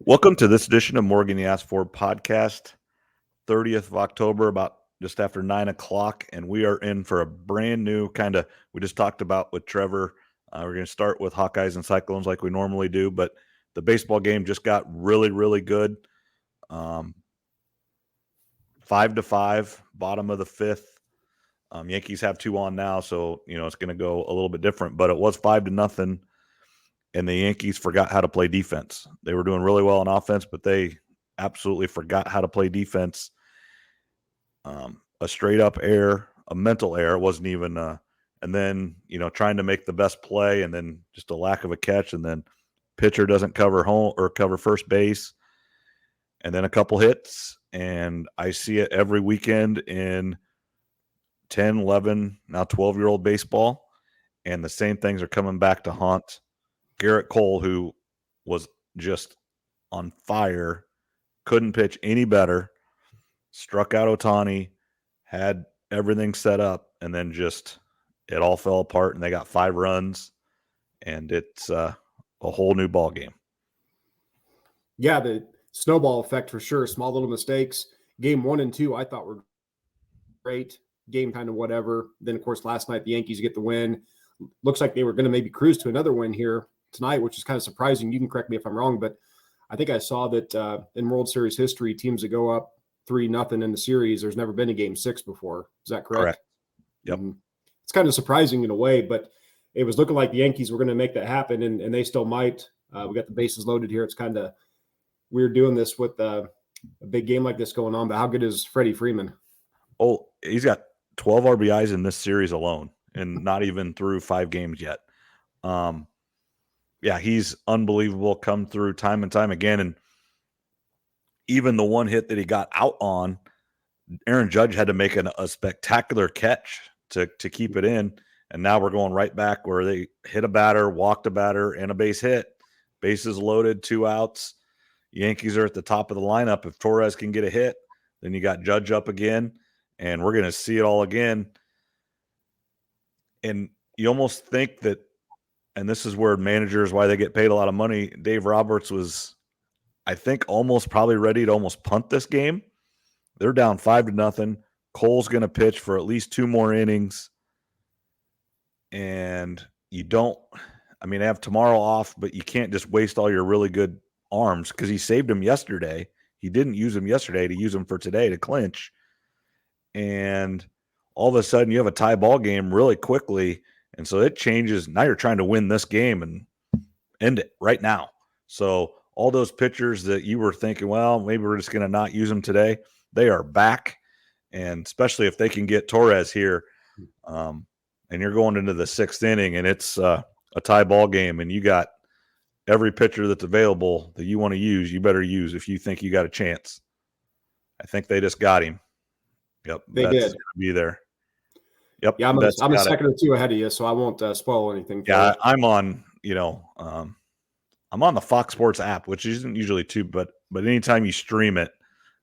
Welcome to this edition of Morgan You Asked For podcast, 30th of October, about just after 9 o'clock, and we are in for a brand new we just talked about with Trevor. We're going to start with Hawkeyes and Cyclones like we normally do, but the baseball game just got really, really good. 5-5, bottom of the fifth. Yankees have 2 on now, so it's going to go a little bit different, but it was 5-0. And the Yankees forgot how to play defense. They were doing really well on offense, but they absolutely forgot how to play defense. A straight-up error, a mental error, wasn't even and then, trying to make the best play and then just a lack of a catch, and then pitcher doesn't cover home or cover first base, and then a couple hits. And I see it every weekend in 10, 11, now 12-year-old baseball, and the same things are coming back to haunt Garrett Cole, who was just on fire, couldn't pitch any better, struck out Ohtani, had everything set up, and then just it all fell apart, and they got 5 runs, and it's a whole new ball game. Yeah, the snowball effect for sure. Small little mistakes. Game 1 and 2 I thought were great. Game kind of whatever. Then, of course, last night the Yankees get the win. Looks like they were going to maybe cruise to another win here tonight, which is kind of surprising. You can correct me if I'm wrong, but I think I saw that in World Series history, teams that go up 3-0 in the series, there's never been a game 6 before. Is that correct? Correct. Yep. It's kind of surprising in a way, but it was looking like the Yankees were going to make that happen, and they still might. We got the bases loaded here. It's kind of weird doing this with a big game like this going on, but how good is Freddie Freeman? Oh, he's got 12 RBIs in this series alone, and not even through 5 games yet. Yeah, he's unbelievable, come through time and time again. And even the one hit that he got out on, Aaron Judge had to make a spectacular catch to keep it in. And now we're going right back where they hit a batter, walked a batter, and a base hit. Bases loaded, 2 outs. Yankees are at the top of the lineup. If Torres can get a hit, then you got Judge up again, and we're going to see it all again. And you almost think that, and this is where managers, why they get paid a lot of money, Dave Roberts was, I think, almost probably ready to almost punt this game. They're down 5-0. Cole's going to pitch for at least 2 more innings. And they have tomorrow off, but you can't just waste all your really good arms because he saved them yesterday. He didn't use them yesterday to use them for today to clinch. And all of a sudden you have a tie ball game really quickly. And so it changes. Now you're trying to win this game and end it right now. So all those pitchers that you were thinking, well, maybe we're just going to not use them today, they are back. And especially if they can get Torres here, and you're going into the 6th inning and it's a tie ball game and you got every pitcher that's available that you want to use, you better use if you think you got a chance. I think they just got him. Yep. They did. Be there. Yep. Yeah, I'm a second or 2 ahead of you, so I won't spoil anything. Yeah, I'm on, I'm on the Fox Sports app, which isn't usually too, but anytime you stream it,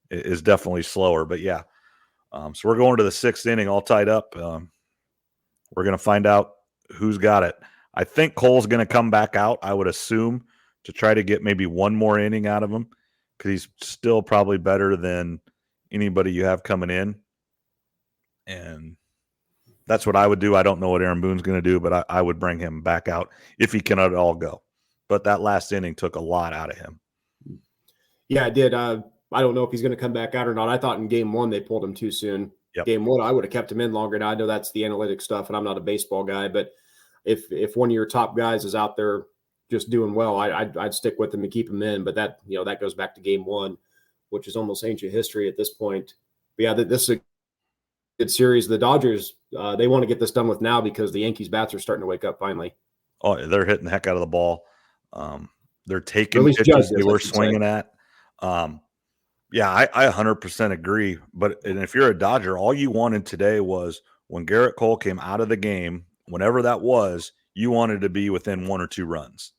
it is definitely slower. But yeah, so we're going to the 6th inning, all tied up. We're going to find out who's got it. I think Cole's going to come back out, I would assume, to try to get maybe 1 more inning out of him because he's still probably better than anybody you have coming in. And that's what I would do. I don't know what Aaron Boone's going to do, but I would bring him back out if he can at all go. But that last inning took a lot out of him. Yeah, it did. I don't know if he's going to come back out or not. I thought in game 1 they pulled him too soon. Yep. Game 1, I would have kept him in longer. Now I know that's the analytic stuff, and I'm not a baseball guy, but if one of your top guys is out there just doing well, I'd stick with him and keep him in. But that goes back to game 1, which is almost ancient history at this point. But yeah, this is a good series. The Dodgers, they want to get this done with now because the Yankees bats are starting to wake up finally. Oh, they're hitting the heck out of the ball. They're taking pitches they were swinging at. Yeah, I 100% agree. And if you're a Dodger, all you wanted today was when Garrett Cole came out of the game, whenever that was, you wanted to be within 1 or 2 runs.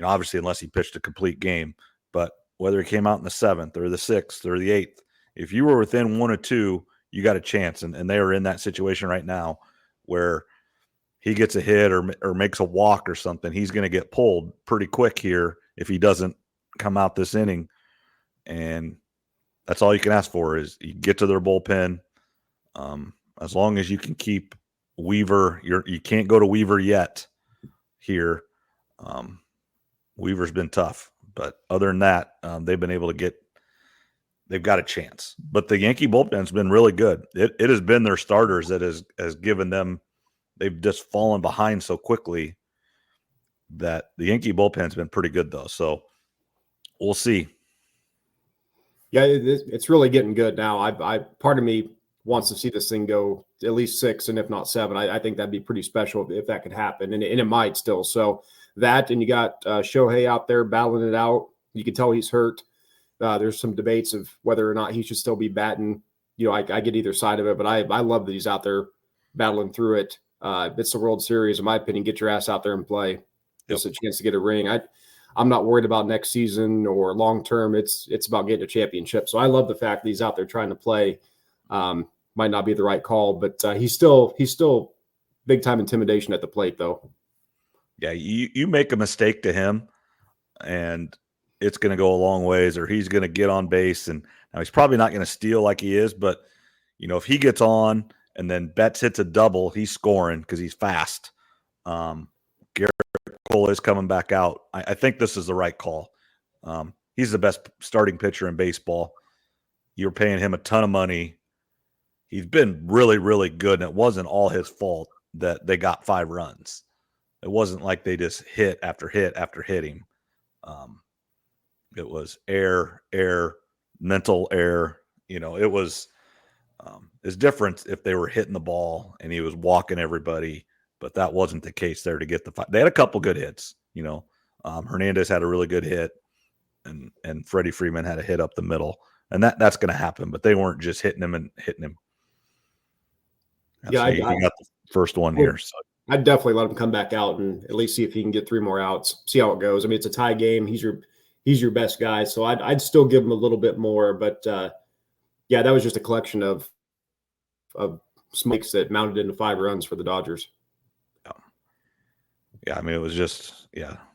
Obviously, unless he pitched a complete game. But whether he came out in the 7th or the 6th or the 8th, if you were within 1 or 2, you got a chance. And they are in that situation right now where he gets a hit or makes a walk or something, he's going to get pulled pretty quick here if he doesn't come out this inning, and that's all you can ask for is you get to their bullpen. As long as you can keep Weaver, you can't go to Weaver yet here. Weaver's been tough, but other than that, they've been able to they've got a chance. But the Yankee bullpen's been really good. It has been their starters that has given them, they've just fallen behind so quickly that the Yankee bullpen's been pretty good though. So we'll see. Yeah, it's really getting good now. I part of me wants to see this thing go at least 6 and if not 7. I think that'd be pretty special if that could happen, and it might still. So that, and you got Shohei out there battling it out. You can tell he's hurt. There's some debates of whether or not he should still be batting. I get either side of it, but I love that he's out there battling through it. It's the World Series, in my opinion. Get your ass out there and play. Just a chance to get a ring. I'm not worried about next season or long term. It's about getting a championship. So I love the fact that he's out there trying to play. Might not be the right call, but he's still big time intimidation at the plate, though. Yeah, you make a mistake to him, and it's going to go a long ways, or he's going to get on base. And now he's probably not going to steal like he is, but if he gets on and then Betts hits a double, he's scoring because he's fast. Garrett Cole is coming back out. I think this is the right call. He's the best starting pitcher in baseball. You're paying him a ton of money. He's been really, really good, and it wasn't all his fault that they got 5 runs. It wasn't like they just hit after hit after hitting. It was error, mental error. It was it's different if they were hitting the ball and he was walking everybody, but that wasn't the case there to get the 5. They had a couple good hits. Hernandez had a really good hit, and Freddie Freeman had a hit up the middle, and that's going to happen. But they weren't just hitting him and hitting him. Yeah, he got the first one here. So I'd definitely let him come back out and at least see if he can get 3 more outs. See how it goes. I mean, it's a tie game. He's your best guy, so I'd still give him a little bit more. But yeah, that was just a collection of smokes that mounted into 5 runs for the Dodgers. Yeah, I mean, it was just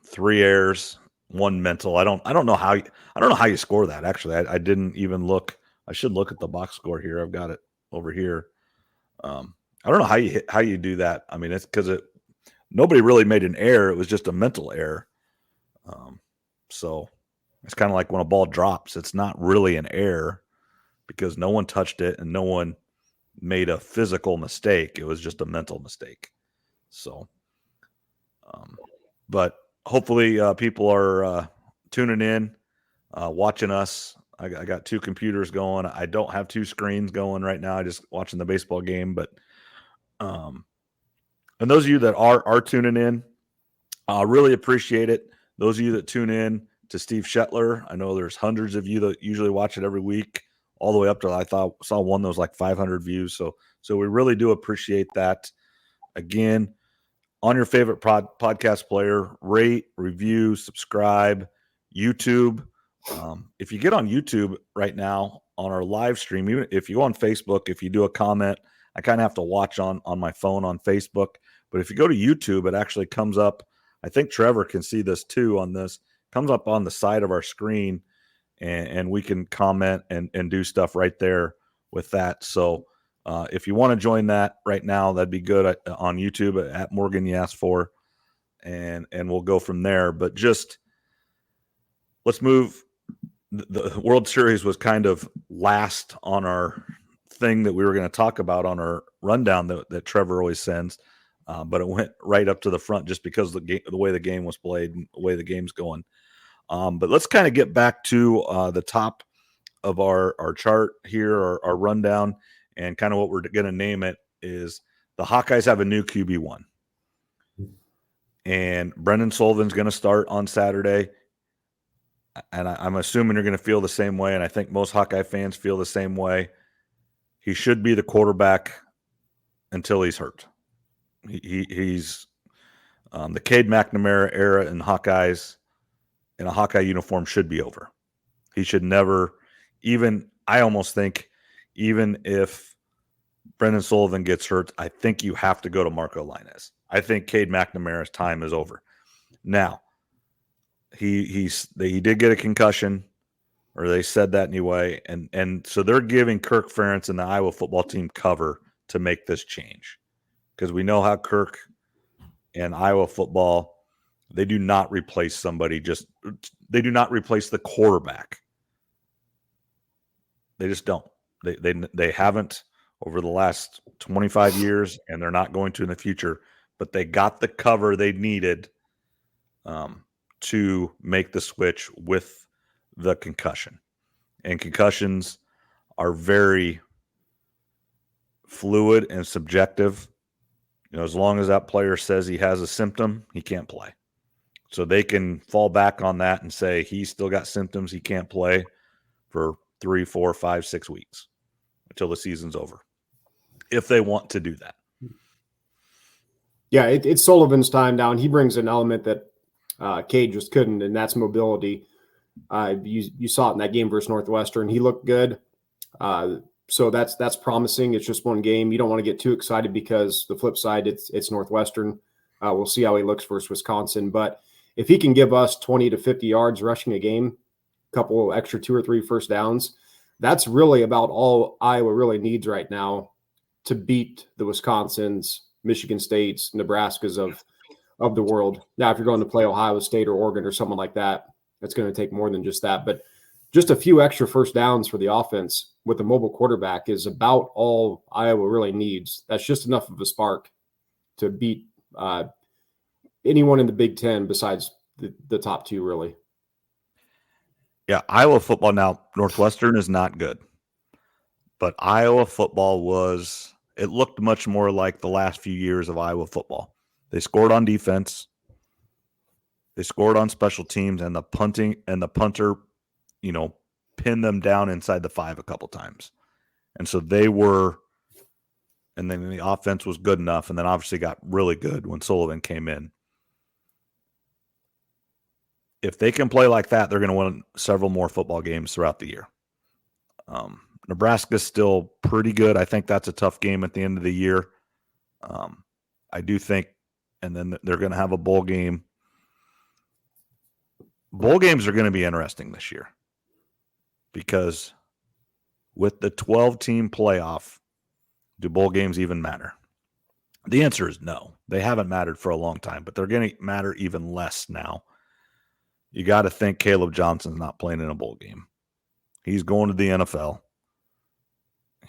3 errors, 1 mental. I don't know how you score that. Actually, I didn't even look. I should look at the box score here. I've got it over here. I don't know how you do that. I mean, it's because nobody really made an error. It was just a mental error. So it's kind of like when a ball drops, it's not really an error because no one touched it and no one made a physical mistake. It was just a mental mistake. So, but hopefully people are tuning in, watching us. I got 2 computers going. I don't have 2 screens going right now. I just watching the baseball game, but and those of you that are tuning in, really appreciate it. Those of you that tune in to Steve Shetler, I know there's hundreds of you that usually watch it every week, all the way up to I saw one that was like 500 views. So we really do appreciate that. Again, on your favorite podcast player, rate, review, subscribe, YouTube. If you get on YouTube right now on our live stream, even if you go on Facebook, if you do a comment, I kind of have to watch on my phone on Facebook. But if you go to YouTube, it actually comes up. I think Trevor can see this too on this. Comes up on the side of our screen, and we can comment and do stuff right there with that. So if you want to join that right now, that'd be good on YouTube at Morgan You Asked For, and we'll go from there. But just let's move. The World Series was kind of last on our thing that we were going to talk about on our rundown that Trevor always sends, but it went right up to the front just because the way the game was played and the way the game's going. But let's kind of get back to the top of our chart here, our rundown, and kind of what we're going to name it is the Hawkeyes have a new QB1. And Brendan Sullivan's going to start on Saturday. And I'm assuming you're going to feel the same way, and I think most Hawkeye fans feel the same way. He should be the quarterback until he's hurt. He's the Cade McNamara era in Hawkeyes in a Hawkeye uniform should be over. He should never I almost think even if Brendan Sullivan gets hurt, I think you have to go to Marco Lainez. I think Cade McNamara's time is over. Now, he did get a concussion, or they said that anyway, and so they're giving Kirk Ferentz and the Iowa football team cover to make this change, because we know how Kirk and Iowa football, they do not replace somebody. They do not replace the quarterback. They just don't. They haven't over the last 25 years, and they're not going to in the future. But they got the cover they needed to make the switch with the concussion. And concussions are very fluid and subjective. As long as that player says he has a symptom, he can't play. So they can fall back on that and say he's still got symptoms, he can't play for 3, 4, 5, 6 weeks until the season's over, if they want to do that. Yeah, it's Sullivan's time now, and he brings an element that Cade just couldn't, and that's mobility. You saw it in that game versus Northwestern. He looked good. So that's promising. It's just one game. You don't want to get too excited because the flip side, it's Northwestern. We'll see how he looks versus Wisconsin. But if he can give us 20 to 50 yards rushing a game, a couple extra 2 or 3 first downs, that's really about all Iowa really needs right now to beat the Wisconsins, Michigan States, Nebraskas of the world. Now, if you're going to play Ohio State or Oregon or someone like that, it's going to take more than just that. But just a few extra first downs for the offense with a mobile quarterback is about all Iowa really needs. That's just enough of a spark to beat anyone in the Big Ten besides the top 2, really. Yeah, Iowa football now, Northwestern is not good. But Iowa football it looked much more like the last few years of Iowa football. They scored on defense. They scored on special teams, and the punter, pinned them down inside the 5 a couple times. And so and then the offense was good enough, and then obviously got really good when Sullivan came in. If they can play like that, they're going to win several more football games throughout the year. Nebraska's still pretty good. I think that's a tough game at the end of the year. I do think, and then they're going to have a bowl game. Bowl games are going to be interesting this year because with the 12-team playoff, do bowl games even matter? The answer is no. They haven't mattered for a long time, but they're going to matter even less now. You got to think Caleb Johnson's not playing in a bowl game. He's going to the NFL.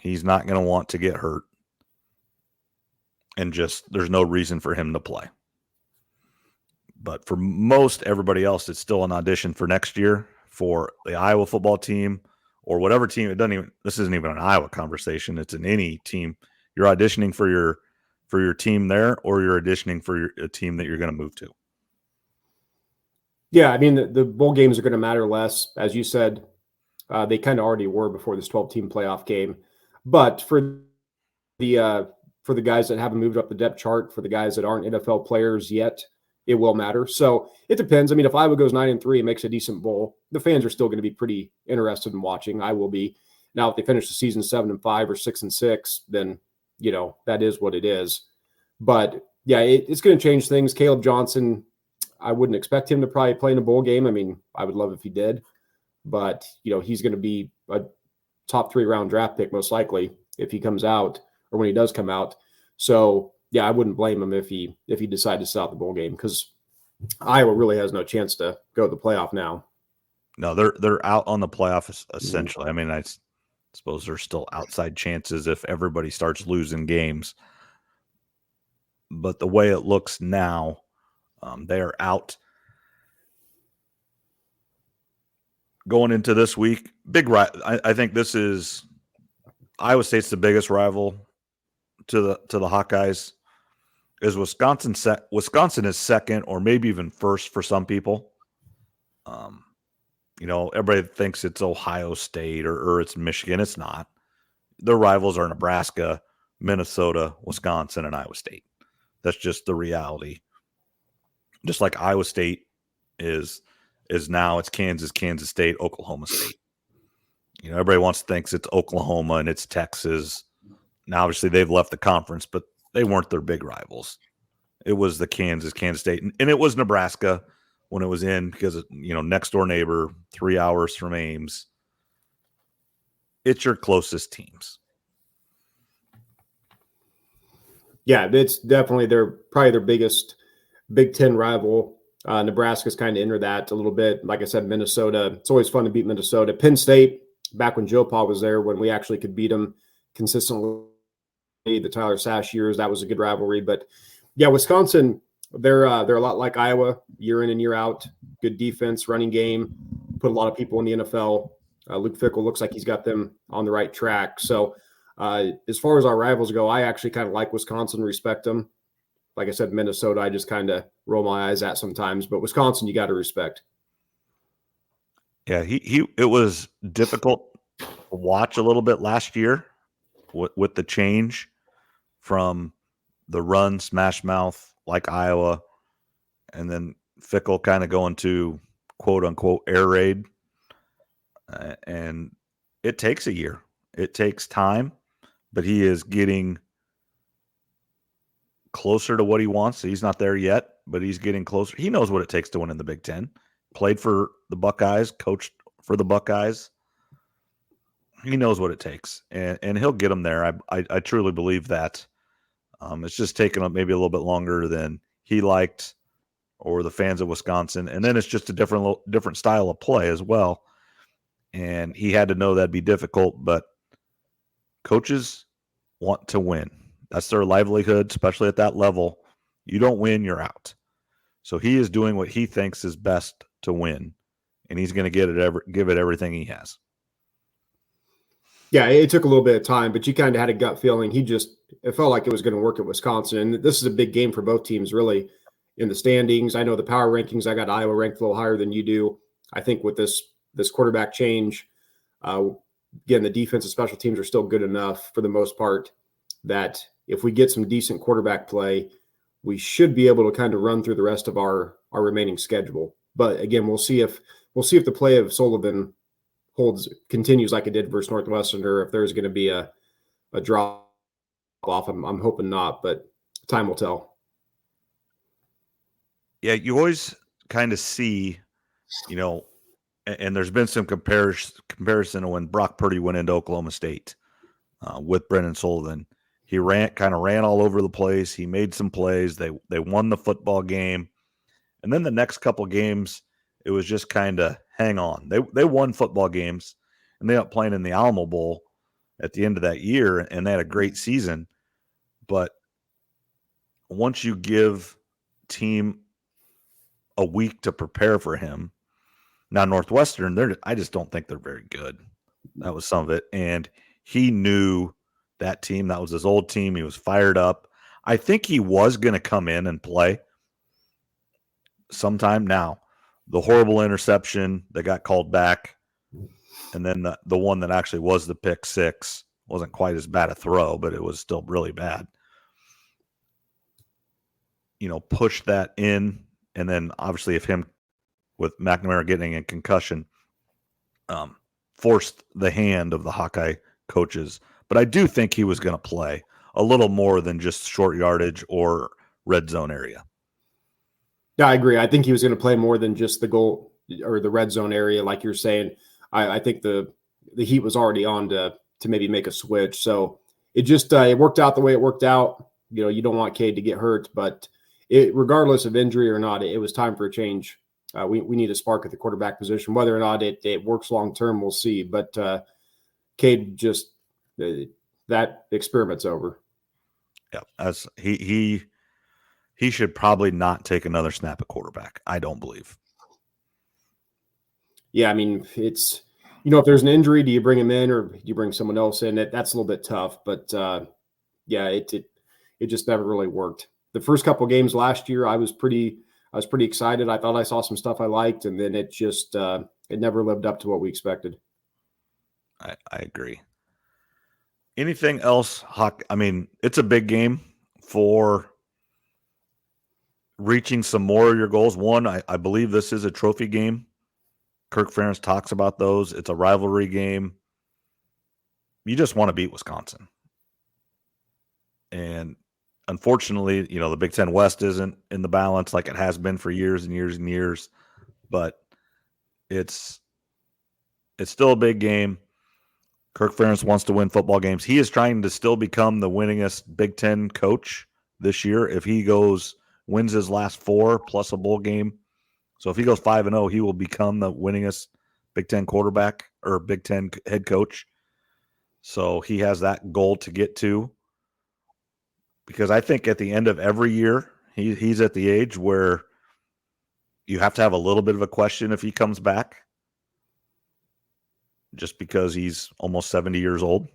He's not going to want to get hurt. And there's no reason for him to play. But for most everybody else, it's still an audition for next year for the Iowa football team or whatever team. This isn't even an Iowa conversation. It's in any team. You're auditioning for your team there, or you're auditioning for a team that you're going to move to. Yeah, I mean, the bowl games are going to matter less. As you said, they kind of already were before this 12-team playoff game. But for the guys that haven't moved up the depth chart, for the guys that aren't NFL players yet, it will matter. So it depends. I mean, if Iowa goes 9-3 and makes a decent bowl, the fans are still going to be pretty interested in watching. I will be. Now, if they finish the season 7-5 or 6-6, then, that is what it is. But yeah, it's going to change things. Caleb Johnson, I wouldn't expect him to probably play in a bowl game. I mean, I would love if he did, but he's going to be a top 3 round draft pick, most likely, if he comes out or when he does come out. So yeah, I wouldn't blame him if he decided to sit out the bowl game, because Iowa really has no chance to go to the playoff now. No, they're out on the playoff essentially. I mean, I suppose there's still outside chances if everybody starts losing games. But the way it looks now, they are out. Going into this week, I think this is Iowa State's the biggest rival to the Hawkeyes. Is Wisconsin is second or maybe even first for some people. Everybody thinks it's Ohio State or it's Michigan. It's not. Their rivals are Nebraska, Minnesota, Wisconsin, and Iowa State. That's just the reality. Just like Iowa State is now, it's Kansas State, Oklahoma State. Everybody thinks it's Oklahoma and it's Texas. Now, obviously, they've left the conference, but they weren't their big rivals. It was the Kansas State, and it was Nebraska when it was in because, next door neighbor, 3 hours from Ames. It's your closest teams. Yeah, it's definitely probably their biggest Big Ten rival. Nebraska's kind of entered that a little bit. Like I said, Minnesota. It's always fun to beat Minnesota. Penn State, back when Joe Pa was there, when we actually could beat them consistently, the Tyler Sash years, that was a good rivalry. But yeah, Wisconsin, they're a lot like Iowa, year in and year out. Good defense, running game, put a lot of people in the NFL. Luke Fickell looks like he's got them on the right track. So as far as our rivals go, I actually kind of like Wisconsin, respect them. Like I said, Minnesota, I just kind of roll my eyes at sometimes, but Wisconsin, you got to respect. Yeah, it was difficult to watch a little bit last year with the change from the run smash mouth like Iowa, and then Fickell kind of going to quote unquote air raid, and it takes a year. It takes time, but he is getting closer to what he wants. He's not there yet, but he's getting closer. He knows what it takes to win in the Big Ten. Played for the Buckeyes, coached for the Buckeyes. He knows what it takes, and he'll get them there. I truly believe that. It's just taken maybe a little bit longer than he liked or the fans of Wisconsin. And then it's just a different style of play as well. And he had to know that'd be difficult, but coaches want to win. That's their livelihood, especially at that level. You don't win, you're out. So he is doing what he thinks is best to win, and he's going to give it everything he has. Yeah, it took a little bit of time, but you kind of had a gut feeling. It felt like it was going to work at Wisconsin. And this is a big game for both teams, really, in the standings. I know the power rankings, I got Iowa ranked a little higher than you do. I think with this quarterback change, again, the defense and special teams are still good enough for the most part that if we get some decent quarterback play, we should be able to kind of run through the rest of our remaining schedule. But again, we'll see if the play of Sullivan continues like it did versus Northwestern, or if there's going to be a drop off. I'm hoping not, but time will tell. Yeah, you always kind of see, and there's been some comparison when Brock Purdy went into Oklahoma State with Brendan Sullivan. He ran all over the place. He made some plays. They won the football game, and then the next couple games, it was just kind of hang on. They won football games, and they ended up playing in the Alamo Bowl at the end of that year, and they had a great season. But once you give team a week to prepare for him, now Northwestern, I just don't think they're very good. That was some of it, and he knew that team. That was his old team. He was fired up. I think he was going to come in and play sometime. Now, the horrible interception that got called back, and then the one that actually was the pick six wasn't quite as bad a throw, but it was still really bad. Push that in, and then obviously if him with McNamara getting a concussion, forced the hand of the Hawkeye coaches. But I do think he was going to play a little more than just short yardage or red zone area. Yeah, I agree. I think he was going to play more than just the goal or the red zone area, like you're saying. I think the heat was already on to maybe make a switch. So it just it worked out the way it worked out. You don't want Cade to get hurt, but regardless of injury or not, it was time for a change. We need a spark at the quarterback position. Whether or not it works long term, we'll see. But Cade just that experiment's over. Yeah, as he should probably not take another snap at quarterback. I don't believe. Yeah, I mean, it's if there's an injury, do you bring him in or do you bring someone else in? That's a little bit tough, but yeah, it just never really worked. The first couple games last year, I was pretty excited. I thought I saw some stuff I liked, and then it just it never lived up to what we expected. I agree. Anything else, Hawk? I mean, it's a big game for reaching some more of your goals. One, I believe this is a trophy game. Kirk Ferentz talks about those. It's a rivalry game. You just want to beat Wisconsin. And unfortunately, the Big Ten West isn't in the balance like it has been for years and years and years. but it's still a big game. Kirk Ferentz wants to win football games. He is trying to still become the winningest Big Ten coach this year. If he wins his last 4 plus a bowl game, so if he goes 5-0, he will become the winningest Big Ten quarterback or Big Ten head coach. So he has that goal to get to, because I think at the end of every year, he's at the age where you have to have a little bit of a question if he comes back, just because he's almost 70 years old.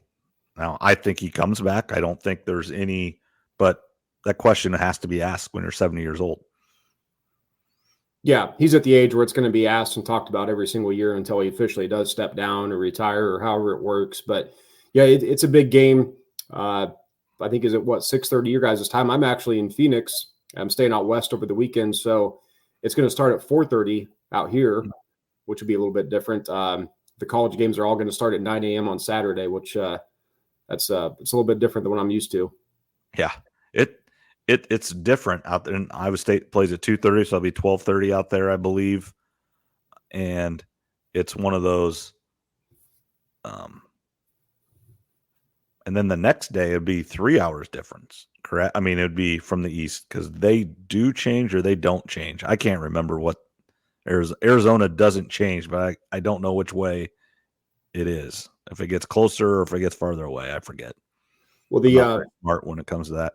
Now, I think he comes back. I don't think there's any, but that question has to be asked when you're 70 years old. Yeah, he's at the age where it's going to be asked and talked about every single year until he officially does step down or retire or however it works. But yeah, it's a big game. I think is it 6:30 your guys' time? I'm actually in Phoenix. I'm staying out west over the weekend, so it's going to start at 4:30 out here, which would be a little bit different. The college games are all going to start at 9 a.m. on Saturday, which it's a little bit different than what I'm used to. Yeah, it's different out there. And Iowa State plays at 2:30, so it'll be 12:30 out there, I believe. And it's one of those. And then the next day it'd be 3 hours difference, correct? I mean, it'd be from the east, because they do change or they don't change. I can't remember what Arizona doesn't change, but I don't know which way it is. If it gets closer or if it gets farther away, I forget. Well, I'm not very smart when it comes to that.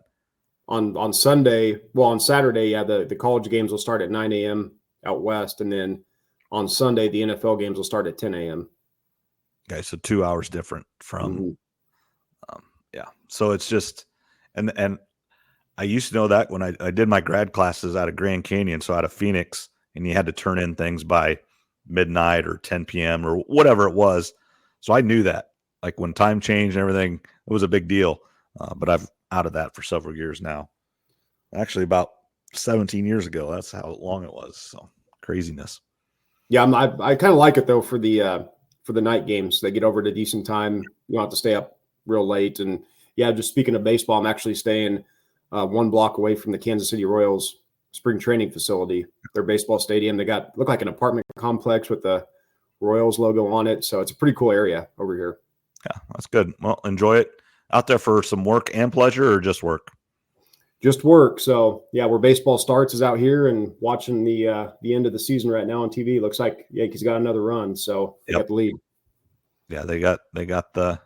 On Sunday, on Saturday, yeah, the college games will start at 9 a.m. out west, and then on Sunday the NFL games will start at 10 a.m. Okay, so 2 hours different from. Mm-hmm. Yeah, so it's just, and I used to know that when I did my grad classes out of Grand Canyon, so out of Phoenix, and you had to turn in things by midnight or 10 p.m. or whatever it was. So I knew that, like when time changed and everything, it was a big deal. But I've out of that for several years now. Actually, about 17 years ago. That's how long it was. So craziness. Yeah, I kind of like it though for the night games. They get over at a decent time. You don't have to stay up real late. And yeah, just speaking of baseball, I'm actually staying 1 block away from the Kansas City Royals spring training facility, their baseball stadium. They look like an apartment complex with the Royals logo on it. So it's a pretty cool area over here. Yeah, that's good. Well, enjoy it out there for some work and pleasure, or just work? Just work. So yeah, where baseball starts is out here, and watching the end of the season right now on TV. Looks like Yankees got another run, so they got the lead. Yeah, they got the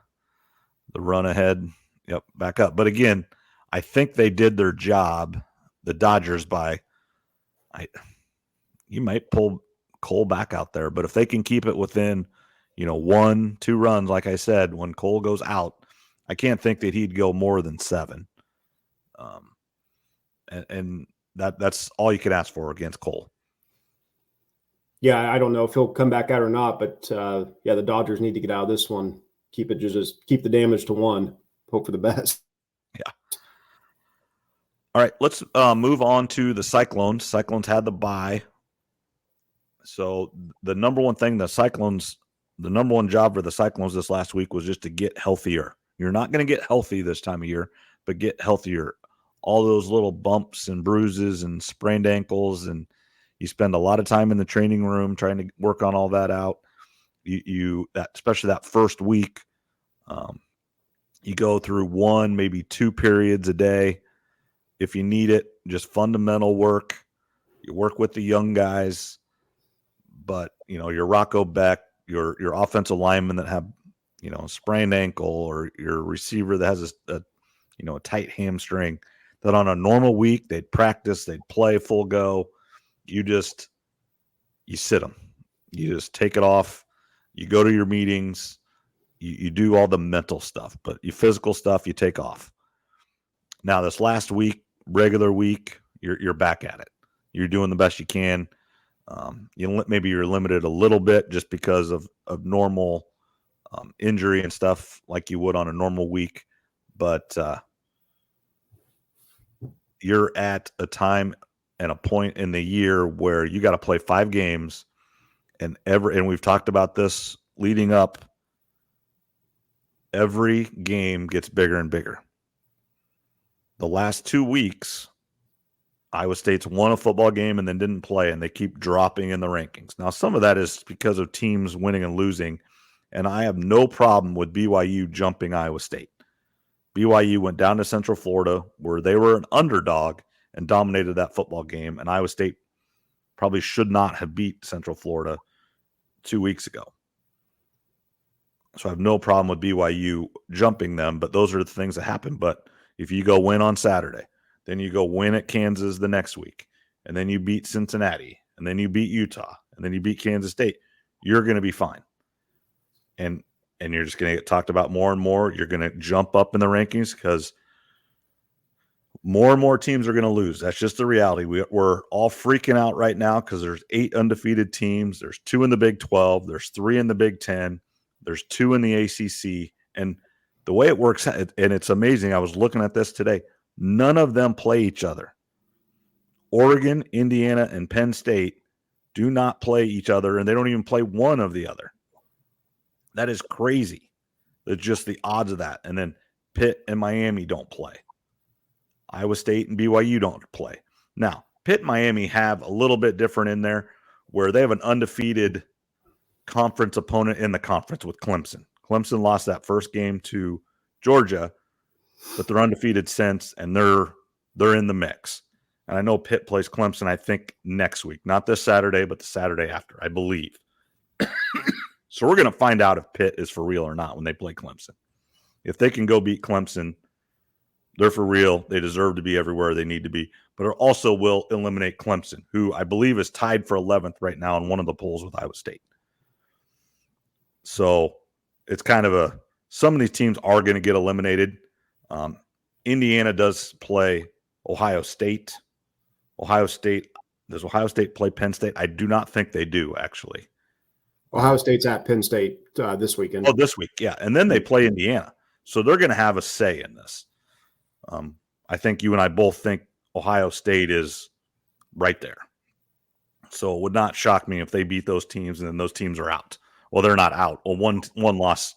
run ahead. Yep, back up. But again, I think they did their job, the Dodgers, you might pull Cole back out there, but if they can keep it within, 1-2 runs, like I said, when Cole goes out, I can't think that he'd go more than 7. And that's all you could ask for against Cole. Yeah, I don't know if he'll come back out or not, but the Dodgers need to get out of this one. Keep the damage to 1. Hope for the best. Yeah. All right, let's move on to the Cyclones. Cyclones had the bye. So the number one job for the Cyclones this last week was just to get healthier. You're not going to get healthy this time of year, but get healthier. All those little bumps and bruises and sprained ankles, and you spend a lot of time in the training room trying to work on all that out. Especially that first week, you go through 1, maybe 2 periods a day. If you need it, just fundamental work. You work with the young guys, but your Rocco Beck, your offensive lineman that have, a sprained ankle, or your receiver that has a tight hamstring, that on a normal week they'd practice, they'd play full go. You sit them. You just take it off. You go to your meetings. You do all the mental stuff, but your physical stuff you take off. Now this last week, regular week, you're back at it. You're doing the best you can. Maybe you're limited a little bit just because of normal injury and stuff, like you would on a normal week, but you're at a time and a point in the year where you got to play 5 games, and we've talked about this leading up. Every game gets bigger and bigger. The last 2 weeks, Iowa State's won a football game and then didn't play, and they keep dropping in the rankings. Now, some of that is because of teams winning and losing, and I have no problem with BYU jumping Iowa State. BYU went down to Central Florida where they were an underdog and dominated that football game, and Iowa State probably should not have beat Central Florida 2 weeks ago. So I have no problem with BYU jumping them, but those are the things that happen. But if you go win on Saturday, then you go win at Kansas the next week, and then you beat Cincinnati, and then you beat Utah, and then you beat Kansas State, you're going to be fine. And you're just going to get talked about more and more. You're going to jump up in the rankings because more and more teams are going to lose. That's just the reality. We're all freaking out right now because there's 8 undefeated teams. There's 2 in the Big 12. There's 3 in the Big 10. There's 2 in the ACC. And the way it works, and it's amazing, I was looking at this today, none of them play each other. Oregon, Indiana, and Penn State do not play each other, and they don't even play one of the other. That is crazy. It's just the odds of that. And then Pitt and Miami don't play. Iowa State and BYU don't play. Now, Pitt and Miami have a little bit different in there where they have an undefeated conference opponent in the conference with Clemson. Clemson lost that first game to Georgia, but they're undefeated since, and they're in the mix. And I know Pitt plays Clemson, I think, next week. Not this Saturday, but the Saturday after, I believe. So we're going to find out if Pitt is for real or not when they play Clemson. If they can go beat Clemson, they're for real. They deserve to be everywhere they need to be. But it also will eliminate Clemson, who I believe is tied for 11th right now in one of the polls with Iowa State. So it's kind of some of these teams are going to get eliminated. Indiana does play Ohio State. Does Ohio State play Penn State? I do not think they do, actually. Ohio State's at Penn State this weekend. Oh, this week, yeah. And then they play Indiana. So they're going to have a say in this. I think you and I both think Ohio State is right there. So it would not shock me if they beat those teams and then those teams are out. Well, they're not out. Well, one loss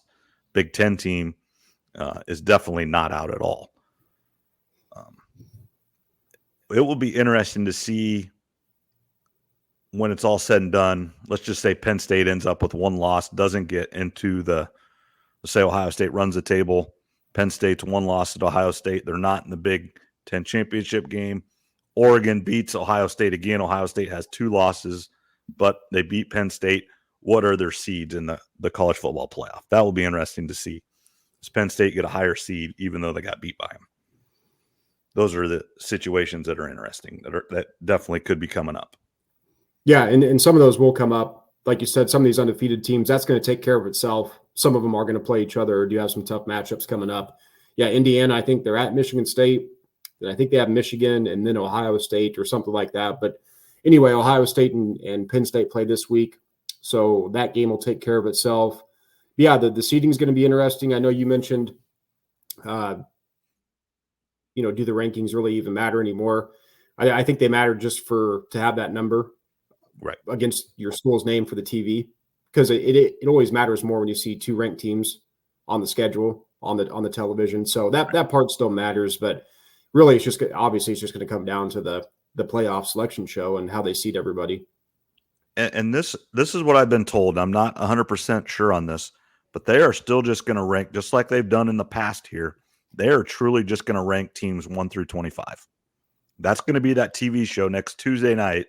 Big Ten team is definitely not out at all. It will be interesting to see when it's all said and done. Let's just say Penn State ends up with one loss, doesn't get into let's say Ohio State runs the table. Penn State's one loss at Ohio State. They're not in the Big Ten championship game. Oregon beats Ohio State again. Ohio State has 2 losses, but they beat Penn State. What are their seeds in the college football playoff? That will be interesting to see. Does Penn State get a higher seed even though they got beat by them? Those are the situations that are interesting, that definitely could be coming up. Yeah, and some of those will come up. Like you said, some of these undefeated teams, that's going to take care of itself. Some of them are going to play each other, or do have some tough matchups coming up. Yeah, Indiana, I think they're at Michigan State. I think they have Michigan and then Ohio State or something like that. But anyway, Ohio State and Penn State play this week. So that game will take care of itself. Yeah, the seeding is going to be interesting. I know you mentioned, do the rankings really even matter anymore? I think they matter just to have that number right against your school's name for the TV, because it always matters more when you see 2 ranked teams on the schedule on the television. So that part still matters, but really it's just going to come down to the playoff selection show and how they seed everybody. And this is what I've been told. I'm not 100% sure on this, but they are still just going to rank just like they've done in the past here. They are truly just going to rank teams 1 through 25. That's going to be that TV show next Tuesday night,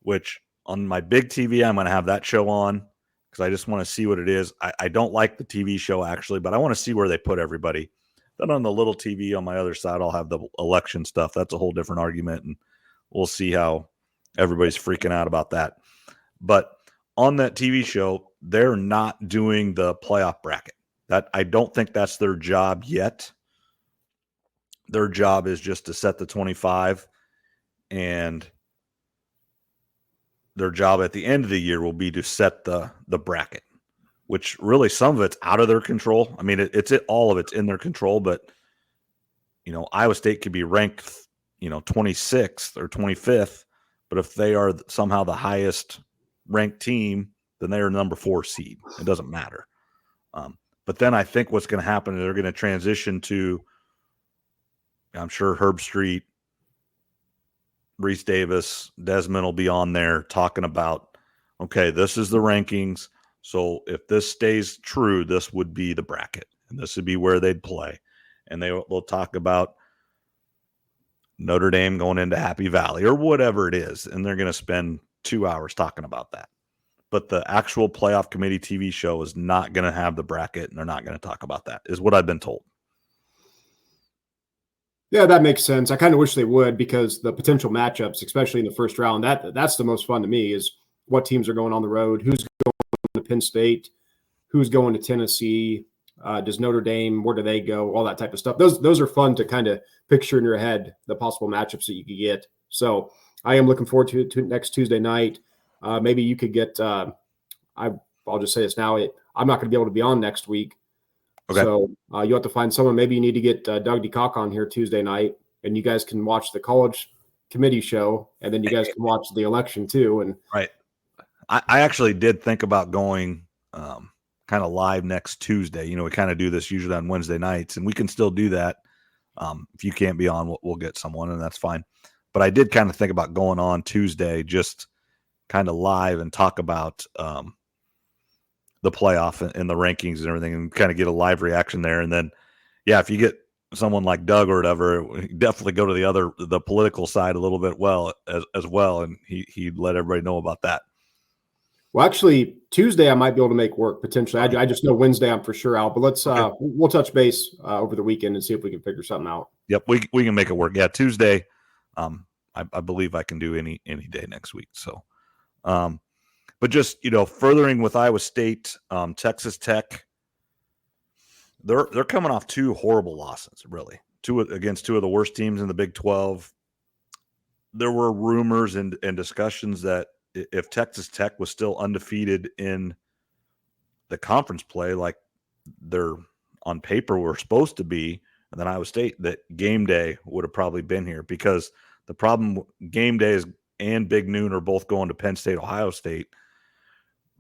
which on my big TV, I'm going to have that show on because I just want to see what it is. I don't like the TV show, actually, but I want to see where they put everybody. Then on the little TV on my other side, I'll have the election stuff. That's a whole different argument, and we'll see how everybody's freaking out about that. But on that TV show, they're not doing the playoff bracket. That I don't think that's their job yet. Their job is just to set the 25, and their job at the end of the year will be to set the bracket, which really some of it's out of their control. I mean, all of it's in their control, but Iowa State could be ranked, 26th or 25th, but if they are somehow the highest ranked team, then they're number 4 seed. It doesn't matter. But then I think what's going to happen is they're going to transition to, I'm sure Herb Street Reese Davis, Desmond will be on there talking about, okay, this is the rankings. So if this stays true, this would be the bracket, and this would be where they'd play. And they'll talk about Notre Dame going into Happy Valley or whatever it is, and they're going to spend 2 hours talking about that. But the actual playoff committee TV show is not going to have the bracket, and they're not going to talk about that, is what I've been told. Yeah, that makes sense. I kind of wish they would, because the potential matchups, especially in the first round, that's the most fun to me, is what teams are going on the road, who's going to Penn State, who's going to Tennessee, does Notre Dame, where do they go, all that type of stuff. Those are fun to kind of picture in your head, the possible matchups that you could get. So I am looking forward to next Tuesday night. Maybe you could get I'll just say this now. I'm not going to be able to be on next week. Okay. So you have to find someone. Maybe you need to get Doug DeCock on here Tuesday night, and you guys can watch the college committee show, and then you guys can watch the election too. And right. I actually did think about going kind of live next Tuesday. You know, we kind of do this usually on Wednesday nights, and we can still do that. If you can't be on, we'll get someone, and that's fine. But I did kind of think about going on Tuesday, just kind of live, and talk about the playoff and the rankings and everything, and kind of get a live reaction there. And then, yeah, if you get someone like Doug or whatever, definitely go to the political side a little bit as well. And he'd let everybody know about that. Well, actually, Tuesday I might be able to make work potentially. I just know Wednesday I'm for sure out, but let's we'll touch base over the weekend and see if we can figure something out. Yep, we can make it work. Yeah, Tuesday, I believe I can do any day next week. So, but just, furthering with Iowa State, Texas Tech, they're coming off 2 horrible losses, really, against 2 of the worst teams in the Big 12. There were rumors and discussions that if Texas Tech was still undefeated in the conference play, like they're on paper were supposed to be, and then Iowa State, that game day would have probably been here, because the problem, game day and Big Noon are both going to Penn State, Ohio State,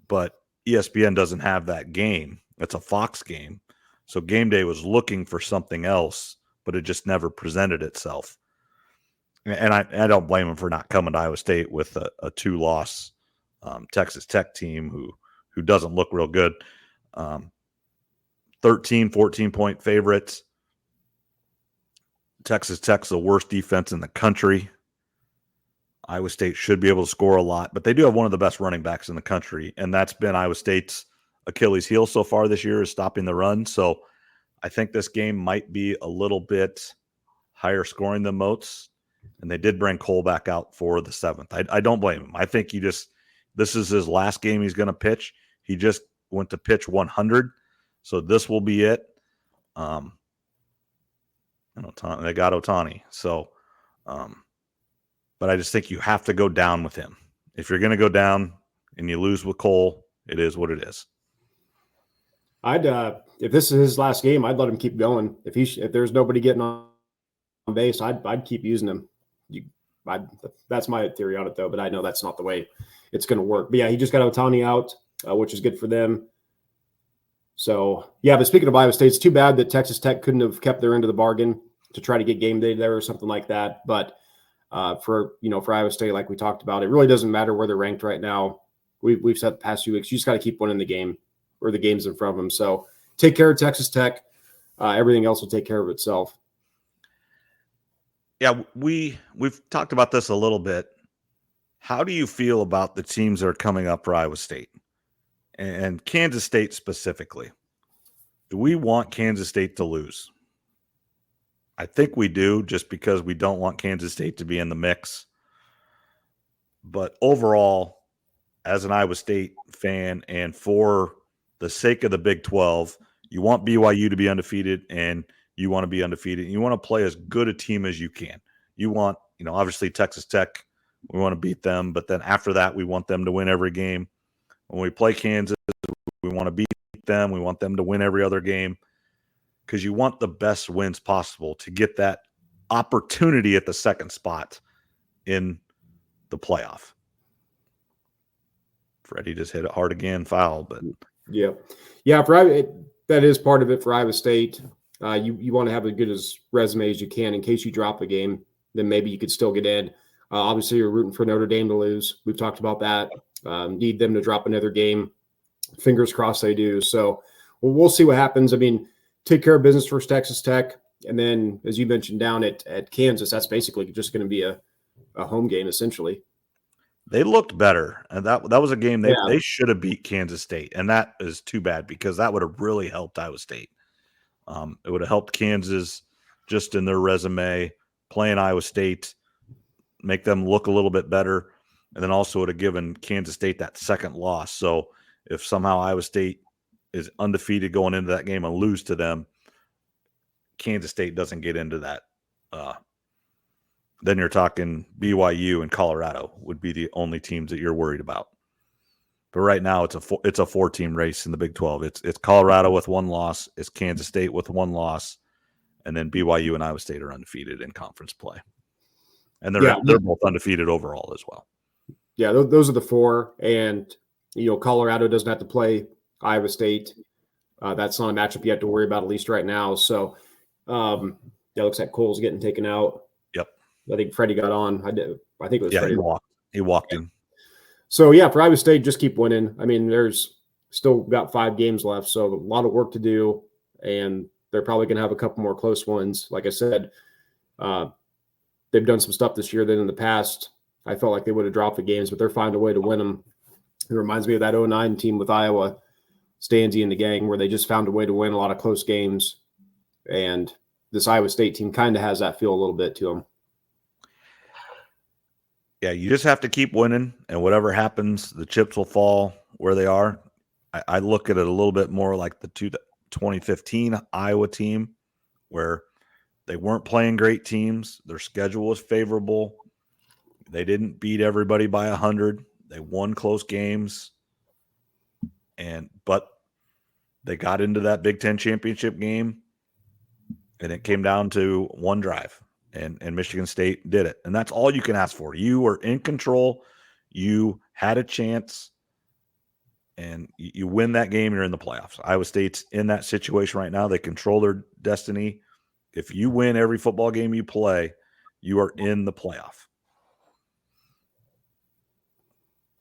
but ESPN doesn't have that game. It's a Fox game. So game day was looking for something else, but it just never presented itself. And I don't blame them for not coming to Iowa State with a 2-loss Texas Tech team who doesn't look real good. 13, 14-point favorites. Texas Tech's the worst defense in the country. Iowa State should be able to score a lot, but they do have one of the best running backs in the country, and that's been Iowa State's Achilles heel so far this year, is stopping the run. So I think this game might be a little bit higher scoring than most. And they did bring Cole back out for the 7th. I don't blame him. I think this is his last game he's going to pitch. He just went to pitch 100. So this will be it. They got Ohtani. So, but I just think you have to go down with him. If you're going to go down and you lose with Cole, it is what it is. If this is his last game, I'd let him keep going. If there's nobody getting on base, I'd keep using him. That's my theory on it, though, but I know that's not the way it's going to work. But yeah, he just got Ohtani out, which is good for them. So yeah, but speaking of Iowa State, it's too bad that Texas Tech couldn't have kept their end of the bargain to try to get game day there or something like that. But for Iowa State, like we talked about, it really doesn't matter where they're ranked right now. We've said the past few weeks, you just got to keep winning the game or the games in front of them. So take care of Texas Tech. Everything else will take care of itself. Yeah, we've talked about this a little bit. How do you feel about the teams that are coming up for Iowa State and Kansas State specifically? Do we want Kansas State to lose? I think we do, just because we don't want Kansas State to be in the mix. But overall, as an Iowa State fan, and for the sake of the Big 12, you want BYU to be undefeated, and you want to be undefeated. You want to play as good a team as you can. You want, obviously Texas Tech, we want to beat them, but then after that, we want them to win every game. When we play Kansas, we want to beat them. We want them to win every other game, because you want the best wins possible to get that opportunity at the second spot in the playoff. Freddie just hit it hard again, foul, but yeah, that is part of it for Iowa State. You want to have as good as resume as you can in case you drop a game, then maybe you could still get in. Obviously, you're rooting for Notre Dame to lose. We've talked about that. Need them to drop another game. Fingers crossed they do. So we'll see what happens. I mean, take care of business versus Texas Tech. And then, as you mentioned, down at Kansas, that's basically just going to be a home game, essentially. They looked better. And that was a game Yeah. they should have beat Kansas State. And that is too bad because that would have really helped Iowa State. It would have helped Kansas just in their resume, playing Iowa State, make them look a little bit better. And then also would have given Kansas State that second loss. So if somehow Iowa State is undefeated going into that game and lose to them, Kansas State doesn't get into that. Then you're talking BYU and Colorado would be the only teams that you're worried about. But right now it's a 4-team race in the Big 12. It's Colorado with one loss, it's Kansas State with one loss, and then BYU and Iowa State are undefeated in conference play. And they're both undefeated overall as well. Yeah, those are the four. And, Colorado doesn't have to play Iowa State. That's not a matchup you have to worry about, at least right now. So, it looks like Cole's getting taken out. Yep. I think Freddie got on. I think it was Freddie. He walked in. So, for Iowa State, just keep winning. I mean, there's still got 5 games left, so a lot of work to do, and they're probably going to have a couple more close ones. Like I said, they've done some stuff this year that in the past I felt like they would have dropped the games, but they're finding a way to win them. It reminds me of that 2009 team with Iowa, Stanzi and the gang, where they just found a way to win a lot of close games, and this Iowa State team kind of has that feel a little bit to them. Yeah, you just have to keep winning, and whatever happens, the chips will fall where they are. I look at it a little bit more like the 2015 Iowa team, where they weren't playing great teams. Their schedule was favorable. They didn't beat everybody by 100. They won close games, but they got into that Big Ten championship game, and it came down to one drive. And Michigan State did it. And that's all you can ask for. You were in control. You had a chance. And you win that game, you're in the playoffs. Iowa State's in that situation right now. They control their destiny. If you win every football game you play, you are in the playoff.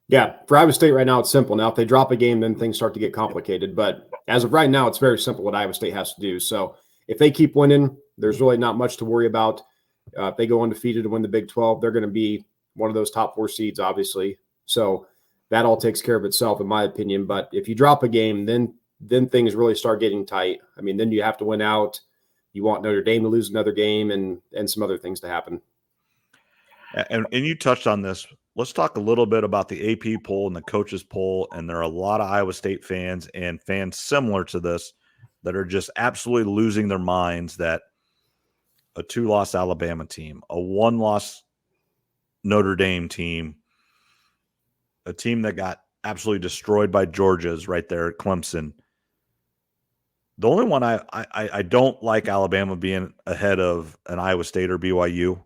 Yeah, for Iowa State right now, it's simple. Now, if they drop a game, then things start to get complicated. But as of right now, it's very simple what Iowa State has to do. So if they keep winning, there's really not much to worry about. If they go undefeated to win the Big 12, they're going to be one of those top 4 seeds, obviously. So that all takes care of itself, in my opinion. But if you drop a game, then things really start getting tight. I mean, then you have to win out. You want Notre Dame to lose another game and some other things to happen. And you touched on this. Let's talk a little bit about the AP poll and the coaches poll. And there are a lot of Iowa State fans and fans similar to this that are just absolutely losing their minds that a 2-loss Alabama team, a 1-loss Notre Dame team, a team that got absolutely destroyed by Georgia's right there at Clemson. The only one I don't like Alabama being ahead of an Iowa State or BYU.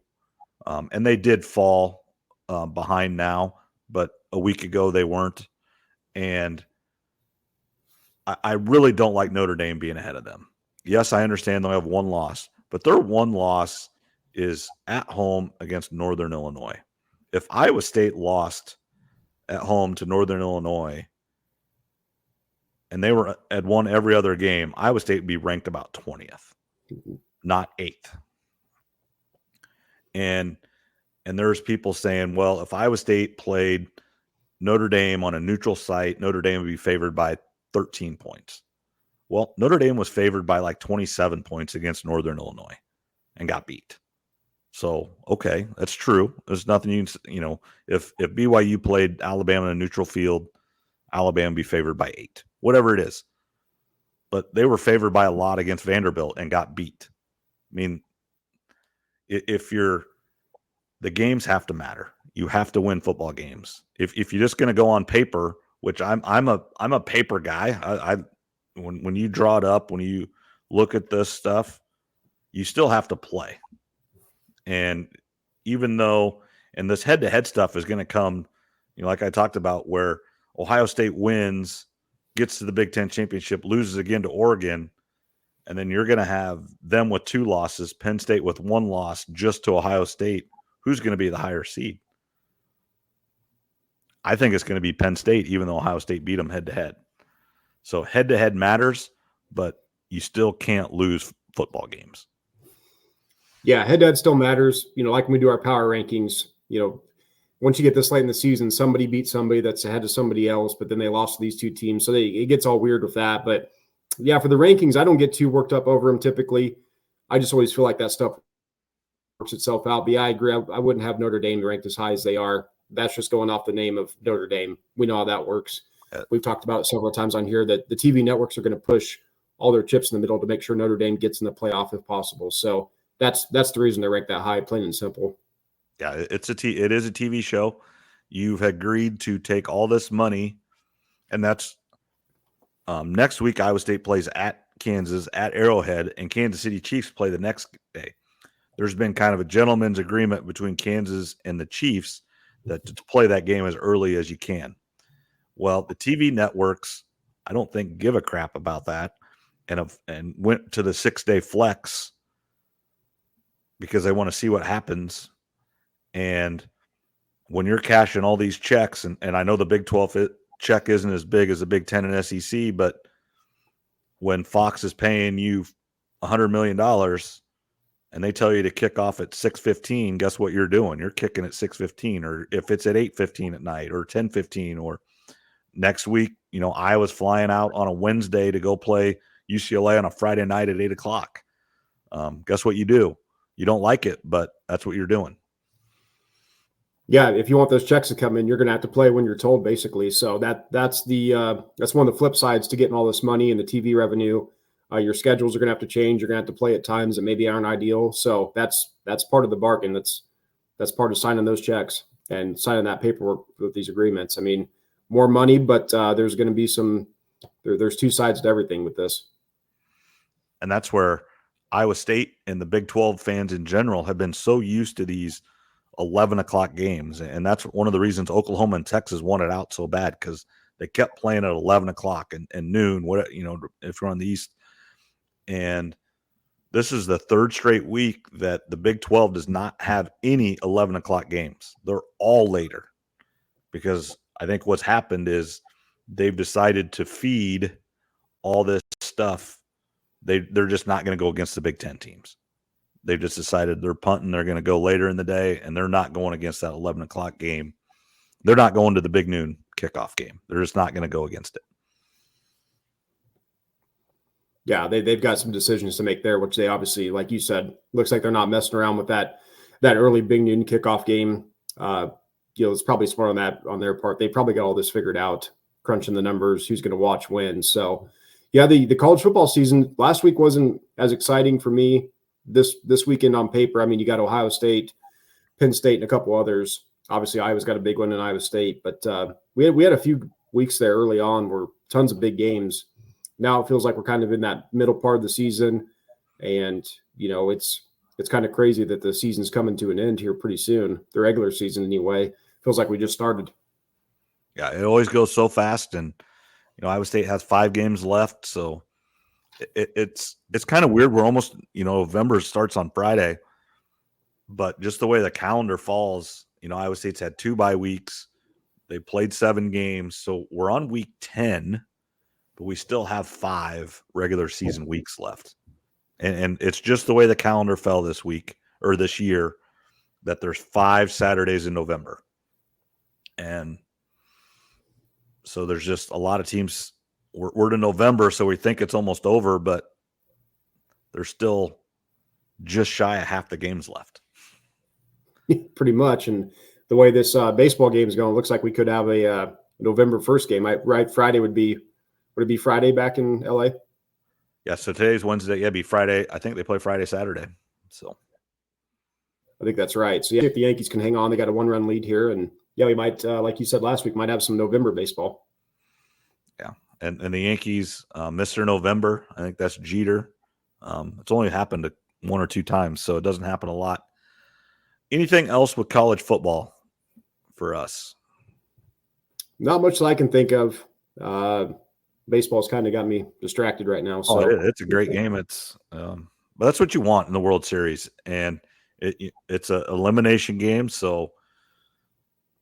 And they did fall behind now, but a week ago they weren't. And I really don't like Notre Dame being ahead of them. Yes, I understand they have one loss, but their one loss is at home against Northern Illinois. If Iowa State lost at home to Northern Illinois and they had won every other game, Iowa State would be ranked about 20th, not 8th. And there's people saying, well, if Iowa State played Notre Dame on a neutral site, Notre Dame would be favored by 13 points. Well, Notre Dame was favored by like 27 points against Northern Illinois and got beat. So, okay, that's true. There's nothing if BYU played Alabama in a neutral field, Alabama would be favored by 8, whatever it is. But they were favored by a lot against Vanderbilt and got beat. I mean, the games have to matter. You have to win football games. If you're just going to go on paper, which I'm a paper guy. When you draw it up, when you look at this stuff, you still have to play. And even though, and this head-to-head stuff is going to come, like I talked about, where Ohio State wins, gets to the Big Ten championship, loses again to Oregon, and then you're going to have them with 2 losses, Penn State with 1 loss just to Ohio State, who's going to be the higher seed? I think it's going to be Penn State, even though Ohio State beat them head-to-head. So head-to-head matters, but you still can't lose football games. Yeah, head-to-head still matters. Like when we do our power rankings, once you get this late in the season, somebody beat somebody that's ahead of somebody else, but then they lost to these two teams. So it gets all weird with that. But, yeah, for the rankings, I don't get too worked up over them typically. I just always feel like that stuff works itself out. But, yeah, I agree. I wouldn't have Notre Dame ranked as high as they are. That's just going off the name of Notre Dame. We know how that works. We've talked about it several times on here that the TV networks are going to push all their chips in the middle to make sure Notre Dame gets in the playoff if possible. So that's the reason they're ranked that high, plain and simple. Yeah, it is a TV show. You've agreed to take all this money, and that's next week. Iowa State plays at Kansas at Arrowhead, and Kansas City Chiefs play the next day. There's been kind of a gentleman's agreement between Kansas and the Chiefs that to play that game as early as you can. Well, the TV networks, I don't think, give a crap about that, and went to the 6-day flex because they want to see what happens. And when you're cashing all these checks, and I know the Big 12 check isn't as big as the Big 10 and SEC, but when Fox is paying you $100 million and they tell you to kick off at 6:15, guess what you're doing? You're kicking at 6:15, or if it's at 8:15 at night, or 10:15, or next week, Iowa's flying out on a Wednesday to go play UCLA on a Friday night at 8:00. Guess what you do? You don't like it, but that's what you're doing. Yeah, if you want those checks to come in, you're going to have to play when you're told, basically. So that's one of the flip sides to getting all this money and the TV revenue. Your schedules are going to have to change. You're going to have to play at times that maybe aren't ideal. So that's part of the bargain. That's part of signing those checks and signing that paperwork with these agreements. I mean, more money, but there's going to be there's two sides to everything with this. And that's where Iowa State and the Big 12 fans in general have been so used to these 11 o'clock games. And that's one of the reasons Oklahoma and Texas wanted out so bad, because they kept playing at 11 o'clock and noon, if you're on the East. And this is the third straight week that the Big 12 does not have any 11 o'clock games. They're all later, because I think what's happened is they've decided to feed all this stuff. They're just not going to go against the Big 10 teams. They've just decided they're punting. They're going to go later in the day, and they're not going against that 11 o'clock game. They're not going to the big noon kickoff game. They're just not going to go against it. Yeah, they've got some decisions to make there, which they obviously, like you said, looks like they're not messing around with that early big noon kickoff game. It's probably smart on their part. They probably got all this figured out, crunching the numbers, who's going to watch when. So, yeah, the college football season last week wasn't as exciting for me. This weekend on paper, I mean, you got Ohio State, Penn State, and a couple others. Obviously, Iowa's got a big one in Iowa State, but we had a few weeks there early on where tons of big games. Now it feels like we're kind of in that middle part of the season, and it's kind of crazy that the season's coming to an end here pretty soon. The regular season, anyway, feels like we just started. Yeah, it always goes so fast, and Iowa State has 5 games left, so it's kind of weird. We're almost November starts on Friday, but just the way the calendar falls, Iowa State's had 2 bye weeks. They played 7 games, so we're on week 10. But we still have 5 regular season weeks left. And it's just the way the calendar fell this week or this year that there's 5 Saturdays in November. And so there's just a lot of teams. We're to November, so we think it's almost over, but there's still just shy of half the games left. Pretty much. And the way this baseball game is going, it looks like we could have a November 1st game. Right? Friday would it be Friday back in LA? Yeah, so today's Wednesday. Yeah, it'd be Friday. I think they play Friday, Saturday. So I think that's right. So, yeah, if the Yankees can hang on, they got a 1-run lead here. And, yeah, we might, like you said last week, might have some November baseball. Yeah, and the Yankees, Mr. November, I think that's Jeter. It's only happened 1 or 2 times, so it doesn't happen a lot. Anything else with college football for us? Not much that I can think of. Baseball's kind of got me distracted right now. So it's a great game. It's but that's what you want in the World Series. And It's an elimination game, so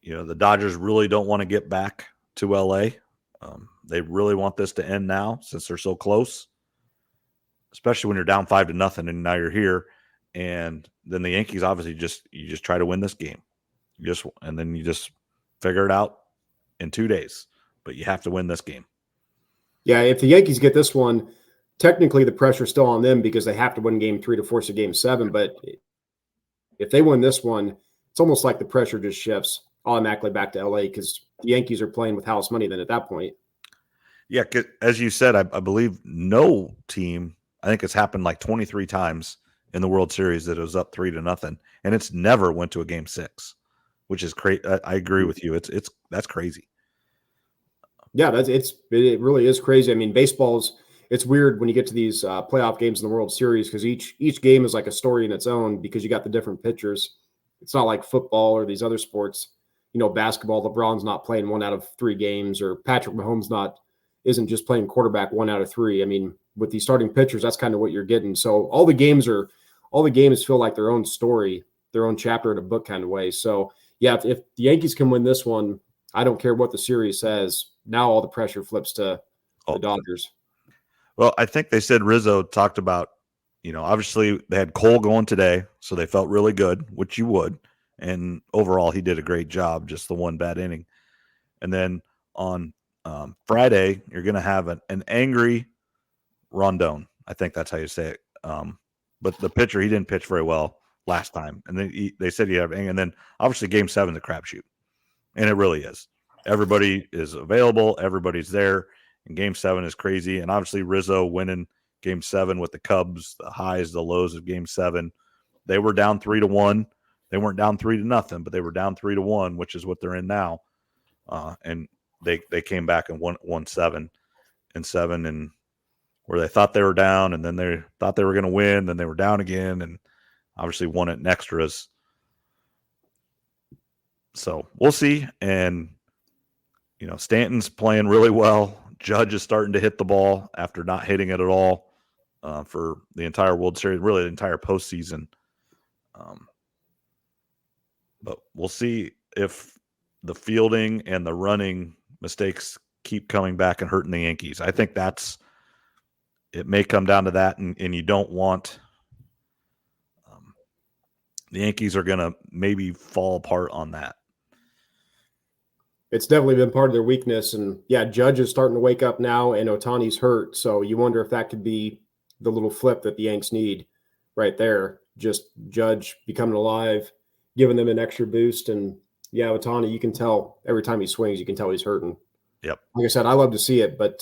the Dodgers really don't want to get back to LA. They really want this to end now since they're so close, especially when you're down 5-0 and now you're here. And then the Yankees obviously you just try to win this game. And then you just figure it out in 2 days. But you have to win this game. Yeah, if the Yankees get this one, technically the pressure's still on them because they have to win game 3 to force a game 7. But if they win this one, it's almost like the pressure just shifts automatically back to LA because the Yankees are playing with house money then at that point. Yeah, as you said, I believe no team, I think it's happened like 23 times in the World Series that it was up 3-0, and it's never went to a game 6, which is crazy. I agree with you. That's crazy. Yeah, it really is crazy. I mean, it's weird when you get to these playoff games in the World Series because each game is like a story in its own because you got the different pitchers. It's not like football or these other sports. Basketball, LeBron's not playing 1 out of 3 games, or Patrick Mahomes isn't just playing quarterback 1 out of 3. I mean, with these starting pitchers, that's kind of what you're getting. So all the games feel like their own story, their own chapter in a book kind of way. So yeah, if the Yankees can win this one, I don't care what the series says. Now all the pressure flips to the Dodgers. Well, I think they said Rizzo talked about, obviously they had Cole going today, so they felt really good, which you would. And overall, he did a great job, just the one bad inning. And then on Friday, you're going to have an angry Rondon. I think that's how you say it. But the pitcher, he didn't pitch very well last time. And then they said you have, and then obviously game 7 is a crapshoot. And it really is. Everybody is available. Everybody's there. And game 7 is crazy. And obviously Rizzo winning game 7 with the Cubs, the highs, the lows of game 7. They were down 3-1. They weren't down 3-0, but they were down 3-1, which is what they're in now. And they came back and won 7-7, and where they thought they were down, and then they thought they were going to win, then they were down again, and obviously won it in extras. So we'll see. And Stanton's playing really well. Judge is starting to hit the ball after not hitting it at all for the entire World Series, really the entire postseason. But we'll see if the fielding and the running mistakes keep coming back and hurting the Yankees. I think it may come down to that, and you don't want the Yankees are going to maybe fall apart on that. It's definitely been part of their weakness. And yeah, Judge is starting to wake up now, and Ohtani's hurt. So you wonder if that could be the little flip that the Yanks need right there. Just Judge becoming alive, giving them an extra boost. And yeah, Ohtani, you can tell every time he swings, you can tell he's hurting. Yep. Like I said, I love to see it, but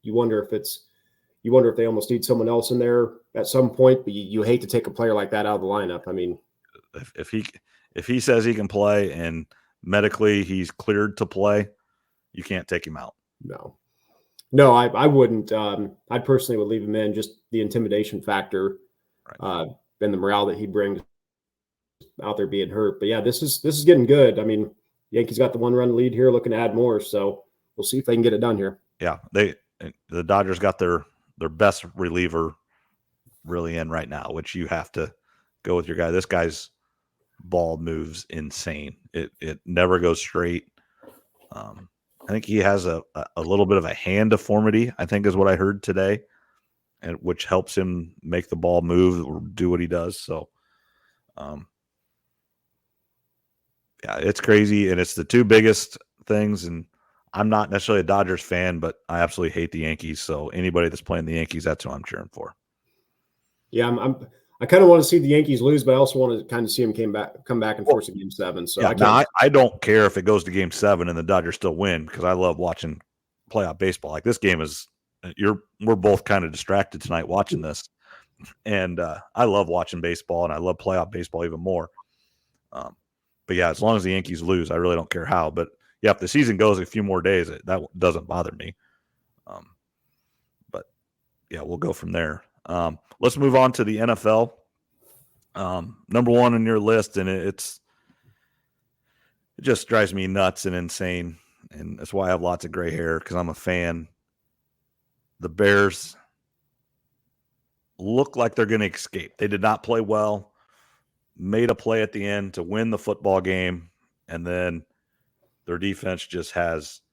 you wonder if they almost need someone else in there at some point, but you hate to take a player like that out of the lineup. I mean, if he says he can play and medically he's cleared to play, you can't take him out. No, I wouldn't. I personally would leave him in, just the intimidation factor, right. And the morale that he brings out there being hurt. But yeah, this is getting good. I mean, Yankees got the 1-run lead here, looking to add more. So we'll see if they can get it done here. Yeah, the Dodgers got their best reliever really in right now, which you have to go with your guy. This guy's ball moves insane. It never goes straight. I think he has a little bit of a hand deformity, I think is what I heard today, and which helps him make the ball move or do what he does. So, yeah, it's crazy, and it's the 2 biggest things. And I'm not necessarily a Dodgers fan, but I absolutely hate the Yankees. So anybody that's playing the Yankees, that's who I'm cheering for. Yeah, I kind of want to see the Yankees lose, but I also want to kind of see them come back and force a game 7. So yeah, I don't care if it goes to game 7 and the Dodgers still win, because I love watching playoff baseball. Like, this game is we're both kind of distracted tonight watching this, and I love watching baseball, and I love playoff baseball even more. But yeah, as long as the Yankees lose, I really don't care how. But yeah, if the season goes a few more days, that doesn't bother me. But yeah, we'll go from there. Let's move on to the NFL. Number 1 on your list, and it just drives me nuts and insane, and that's why I have lots of gray hair, because I'm a fan. The Bears look like they're going to escape. They did not play well. made a play at the end to win the football game, and then their defense just has –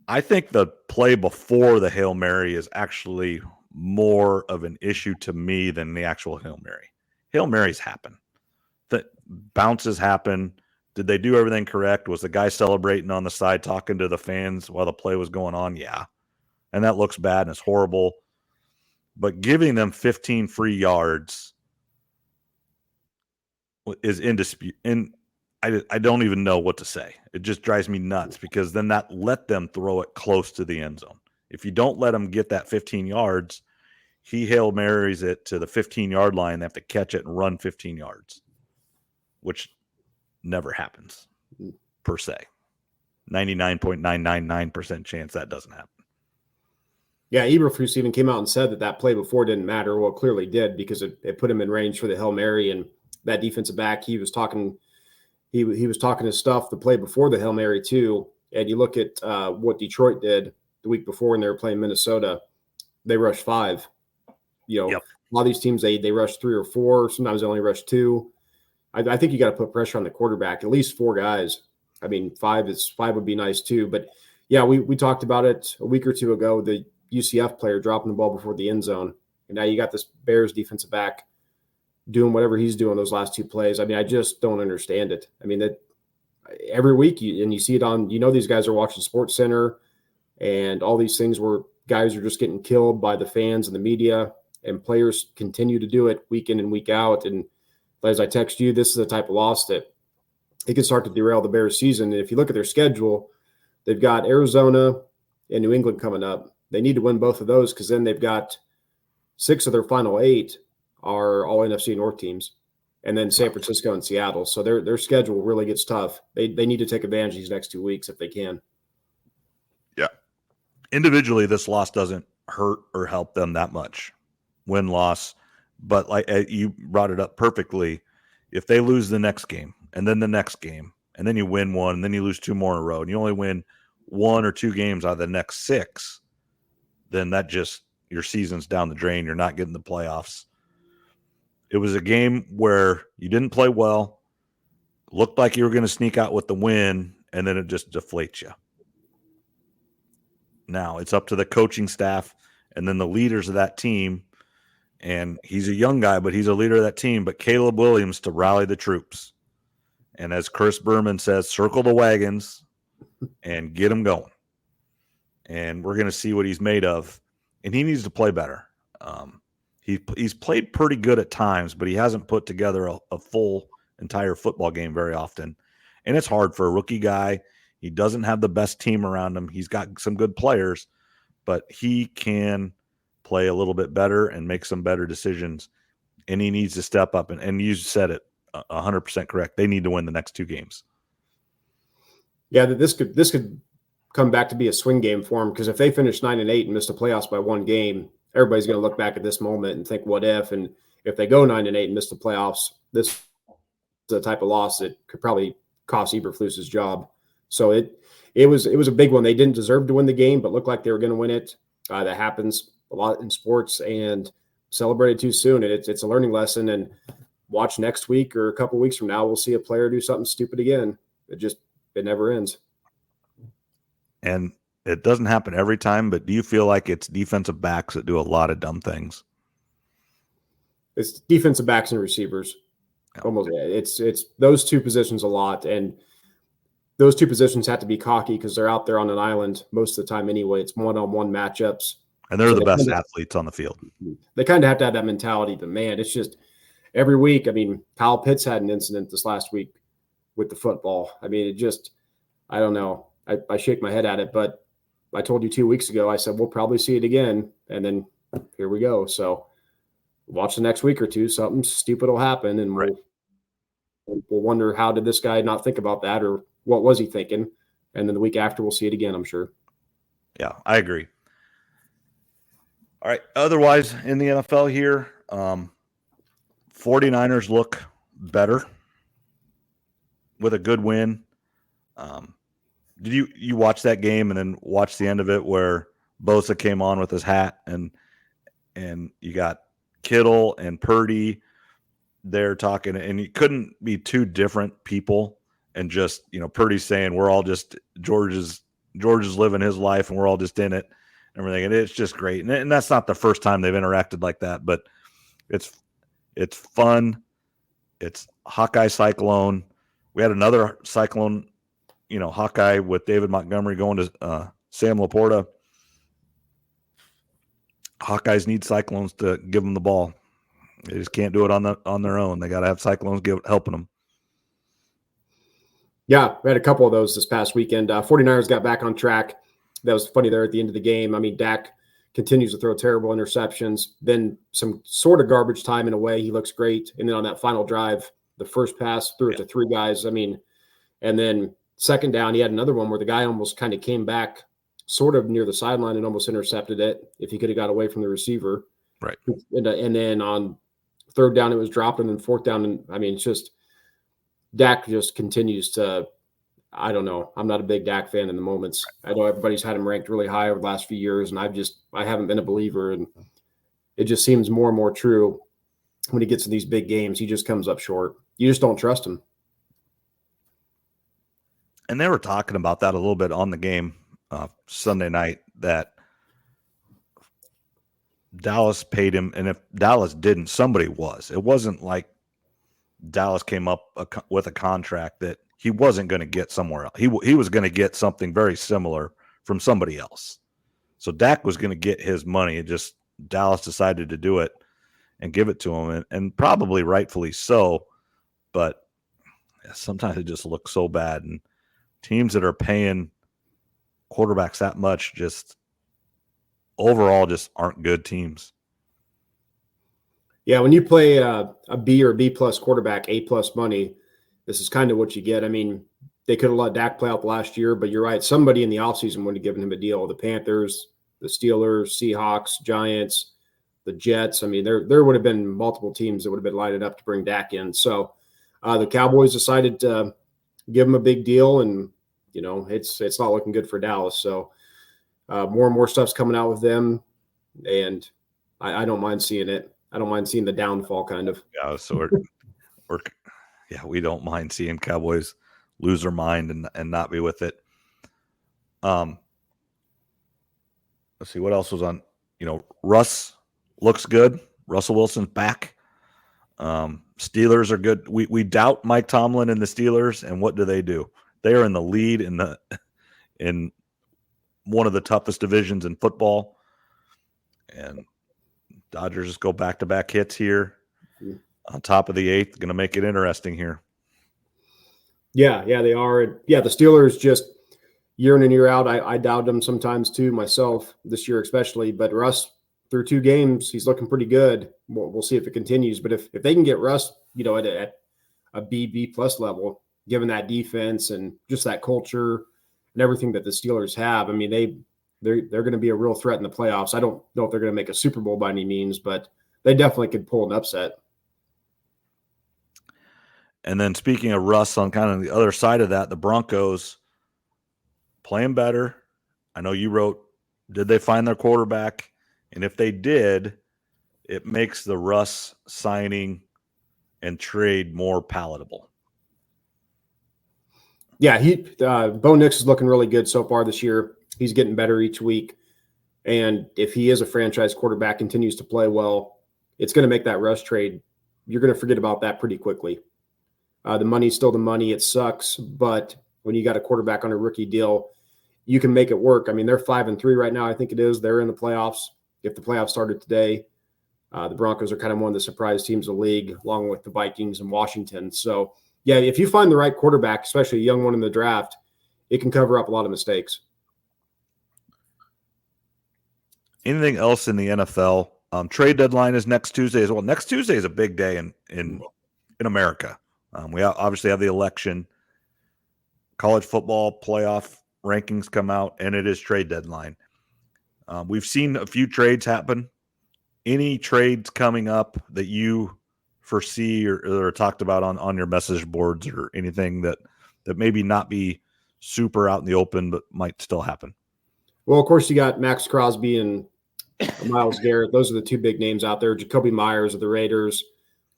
I think the play before the Hail Mary is actually more of an issue to me than the actual Hail Mary. Hail Marys happen. The bounces happen. Did they do everything correct? Was the guy celebrating on the side talking to the fans while the play was going on? Yeah. And that looks bad and it's horrible. But giving them 15 free yards is in dispute. And I don't even know what to say. It just drives me nuts because then that let them throw it close to the end zone. If you don't let them get that 15 yards, he Hail Marys it to the 15-yard line. They have to catch it and run 15 yards, which never happens per se. 99.999% chance that doesn't happen. Yeah, Eberflus even came out and said that play before didn't matter. Well, it clearly did because it put him in range for the Hail Mary, and that defensive back, he was talking his stuff the play before the Hail Mary too. And you look at what Detroit did the week before when they were playing Minnesota, they rushed 5. Yep. A lot of these teams, they rush 3 or 4. Sometimes they only rush 2. I think you got to put pressure on the quarterback, at least 4 guys. I mean, 5 would be nice too. But yeah, we talked about it a week or two ago, the UCF player dropping the ball before the end zone. And now you got this Bears defensive back doing whatever he's doing those last 2 plays. I mean, I just don't understand it. I mean, that every week you see it on, these guys are watching Sports Center and all these things where guys are just getting killed by the fans and the media, and players continue to do it week in and week out. And as I text you, this is the type of loss that it can start to derail the Bears season. And if you look at their schedule, they've got Arizona and New England coming up. They need to win both of those because then they've got 6 of their final 8 are all NFC North teams, and then San Francisco and Seattle. So their schedule really gets tough. They need to take advantage of these next 2 weeks if they can. Yeah. Individually, this loss doesn't hurt or help them that much. Win-loss. But like you brought it up perfectly, if they lose the next game and then the next game and then you win one and then you lose 2 more in a row and you only win 1 or 2 games out of the next 6, then that just your season's down the drain. You're not getting the playoffs. It was a game where you didn't play well, looked like you were going to sneak out with the win, and then it just deflates you. Now it's up to the coaching staff and then the leaders of that team. And he's a young guy, but he's a leader of that team. But Caleb Williams to rally the troops. And as Chris Berman says, circle the wagons and get them going. And we're going to see what he's made of. And he needs to play better. He's played pretty good at times, but he hasn't put together a full entire football game very often. And it's hard for a rookie guy. He doesn't have the best team around him. He's got some good players, but he can play a little bit better and make some better decisions. And he needs to step up. And you said it 100% correct. They need to win the next 2 games. Yeah, this could come back to be a swing game for them, because if they finish 9-8 and miss the playoffs by 1 game, everybody's going to look back at this moment and think, what if? And if they go 9-8 and miss the playoffs, this is the type of loss that could probably cost Eberflus's job. So it was a big one. They didn't deserve to win the game, but looked like they were going to win it. That happens a lot in sports, and celebrated too soon. And it's a learning lesson. And watch next week or a couple weeks from now, we'll see a player do something stupid again. It never ends. And it doesn't happen every time, but do you feel like it's defensive backs that do a lot of dumb things? It's defensive backs and receivers. Yeah. Almost. It's those 2 positions a lot. And those 2 positions have to be cocky because they're out there on an island most of the time anyway. It's one-on-one matchups. And they're the best athletes on the field. They kind of have to have that mentality. But, man, it's just every week. I mean, Kyle Pitts had an incident this last week with the football. I mean, I don't know. I shake my head at it, but I told you 2 weeks ago, I said, we'll probably see it again. And then here we go. So watch the next week or 2, something stupid will happen. And we'll wonder, how did this guy not think about that? Or what was he thinking? And then the week after, we'll see it again, I'm sure. Yeah, I agree. All right. Otherwise, in the NFL here, 49ers look better with a good win. Did you watch that game and then watch the end of it where Bosa came on with his hat and you got Kittle and Purdy there talking, and you couldn't be two different people. And just, Purdy saying we're all just George is living his life and we're all just in it and everything. And it's just great. And that's not the first time they've interacted like that, but it's fun. It's Hawkeye Cyclone. We had another Cyclone, Hawkeye with David Montgomery going to Sam Laporta. Hawkeyes need Cyclones to give them the ball. They just can't do it on their own. They got to have Cyclones helping them. Yeah, we had a couple of those this past weekend. 49ers got back on track. That was funny there at the end of the game. I mean, Dak continues to throw terrible interceptions. Then some sort of garbage time in a way. He looks great. And then on that final drive, the first pass threw it to three guys. I mean, and then second down, he had another one where the guy almost kind of came back sort of near the sideline and almost intercepted it if he could have got away from the receiver. Right. And then on third down, it was dropped. And then fourth down, and I mean, it's just Dak just continues to, I don't know. I'm not a big Dak fan in the moments. I know everybody's had him ranked really high over the last few years, and I haven't been a believer. And it just seems more and more true when he gets in these big games. He just comes up short. You just don't trust him. And they were talking about that a little bit on the game Sunday night, that Dallas paid him, and if Dallas didn't, somebody was. It wasn't like Dallas came up with a contract that he wasn't going to get somewhere else. He was going to get something very similar from somebody else. So Dak was going to get his money. It just Dallas decided to do it and give it to him, and probably rightfully so. But sometimes it just looks so bad, and teams that are paying quarterbacks that much just overall just aren't good teams. Yeah, when you play a B or B plus quarterback, A plus money, this is kind of what you get. I mean, they could have let Dak play out the last year, but you're right. Somebody in the offseason would have given him a deal. The Panthers, the Steelers, Seahawks, Giants, the Jets. I mean, there would have been multiple teams that would have been lighted up to bring Dak in. So the Cowboys decided to give him a big deal, and, it's not looking good for Dallas. So more and more stuff's coming out with them, and I don't mind seeing it. I don't mind seeing the downfall, kind of. Yeah, so we don't mind seeing Cowboys lose their mind and not be with it. Let's see what else was on. Russ looks good. Russell Wilson's back. Steelers are good. We doubt Mike Tomlin and the Steelers, and what do? They are in the lead in one of the toughest divisions in football, and Dodgers just go back-to-back hits here on top of the eighth. Going to make it interesting here. Yeah, they are. Yeah, the Steelers just year in and year out, I doubt them sometimes too, myself, this year especially. But Russ, through 2 games, he's looking pretty good. We'll see if it continues. But if they can get Russ, at a B plus level, given that defense and just that culture and everything that the Steelers have, I mean, they're going to be a real threat in the playoffs. I don't know if they're going to make a Super Bowl by any means, but they definitely could pull an upset. And then speaking of Russ, on kind of the other side of that, the Broncos playing better. I know you wrote, did they find their quarterback? And if they did, it makes the Russ signing and trade more palatable. Yeah, Bo Nix is looking really good so far this year. He's getting better each week. And if he is a franchise quarterback, continues to play well, it's going to make that Russ trade. You're going to forget about that pretty quickly. The money's still the money. It sucks. But when you got a quarterback on a rookie deal, you can make it work. I mean, they're 5-3 right now. I think it is. They're in the playoffs. If the playoffs started today, the Broncos are kind of one of the surprise teams of the league, along with the Vikings and Washington. So, yeah, if you find the right quarterback, especially a young one in the draft, it can cover up a lot of mistakes. Anything else in the NFL? Trade deadline is next Tuesday as well. Next Tuesday is a big day in America. We obviously have the election. College football playoff rankings come out, and it is trade deadline. We've seen a few trades happen. Any trades coming up that you foresee or talked about on your message boards, or anything that maybe not be super out in the open but might still happen? Well, of course, you got Max Crosby and Myles Garrett. Those are the 2 big names out there. Jacoby Myers of the Raiders.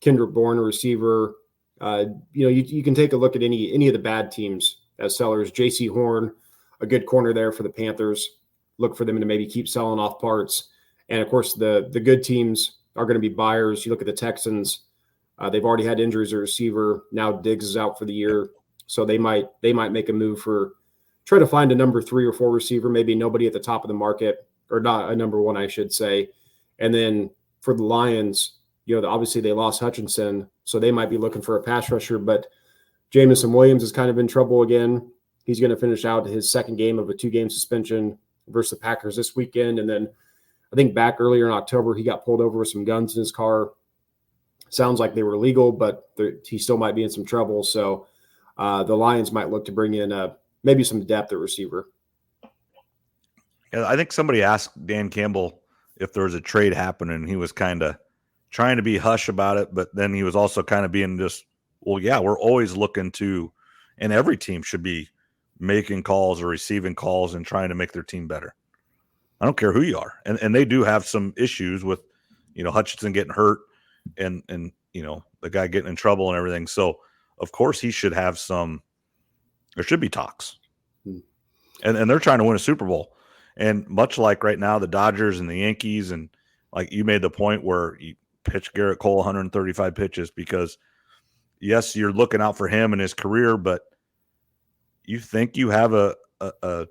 Kendrick Bourne, a receiver. You can take a look at any of the bad teams as sellers. J.C. Horn, a good corner there for the Panthers. Look for them to maybe keep selling off parts. And, of course, the good teams are going to be buyers. You look at the Texans. They've already had injuries at receiver. Now Diggs is out for the year. So they might make a move try to find a number 3 or 4 receiver, maybe nobody at the top of the market, or not a number 1, I should say. And then for the Lions, obviously they lost Hutchinson, so they might be looking for a pass rusher. But Jamison Williams is kind of in trouble again. He's going to finish out his second game of a 2-game suspension versus the Packers this weekend. And then I think back earlier in October, he got pulled over with some guns in his car. Sounds like they were legal, but he still might be in some trouble. So the Lions might look to bring in maybe some depth at receiver. Yeah, I think somebody asked Dan Campbell if there was a trade happening. He was kind of trying to be hush about it, but then he was also kind of being just, well, yeah, we're always looking to, and every team should be making calls or receiving calls and trying to make their team better. I don't care who you are. And they do have some issues with, Hutchinson getting hurt and the guy getting in trouble and everything. So, of course, he should have there should be talks. And they're trying to win a Super Bowl. And much like right now, the Dodgers and the Yankees, and like you made the point where you pitch Garrett Cole 135 pitches because, yes, you're looking out for him and his career, but you think you have a